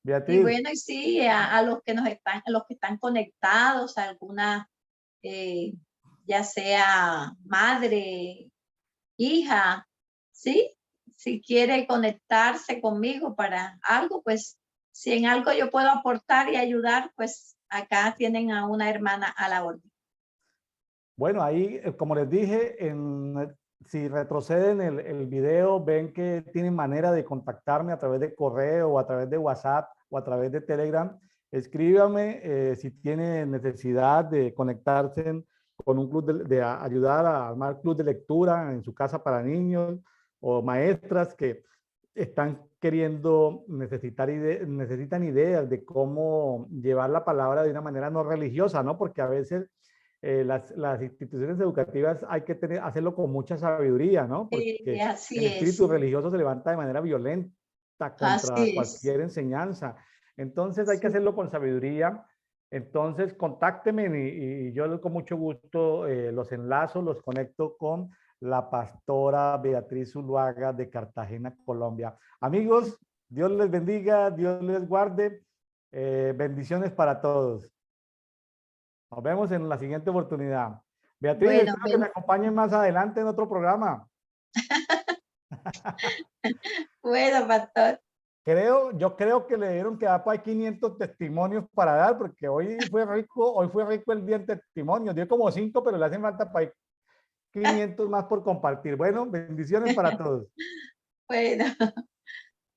S2: Y
S1: Beatriz,
S2: bueno, y sí, a los que a los que están conectados, a alguna, eh, ya sea madre, hija, ¿sí? Si quiere conectarse conmigo para algo, pues si en algo yo puedo aportar y ayudar, pues acá tienen a una hermana a la orden.
S1: bueno, ahí, como les dije, si retroceden el video, ven que tienen manera de contactarme a través de correo o a través de WhatsApp o a través de Telegram. Escríbame si tienen necesidad de conectarse con un club de ayudar a armar club de lectura en su casa para niños o maestras que están queriendo necesitan ideas de cómo llevar la palabra de una manera no religiosa, ¿no? Porque a veces las instituciones educativas hay que hacerlo con mucha sabiduría, ¿no? Porque el
S2: Así
S1: espíritu
S2: es,
S1: religioso se levanta de manera violenta contra
S2: así es.
S1: cualquier enseñanza. Entonces hay que hacerlo con sabiduría. Entonces contáctenme y yo con mucho gusto los enlazo, los conecto con la pastora Beatriz Zuluaga de Cartagena, Colombia. Amigos, Dios les bendiga, Dios les guarde. Bendiciones para todos. Nos vemos en la siguiente oportunidad. Beatriz,
S2: Bueno,
S1: espero que me acompañen más adelante en otro programa.
S2: bueno, pastor.
S1: Yo creo que le dieron que hay 500 testimonios para dar, porque hoy fue rico el día en testimonios. Dio como 5, pero le hacen falta para 500 más por compartir. Bueno, bendiciones para todos.
S2: Bueno.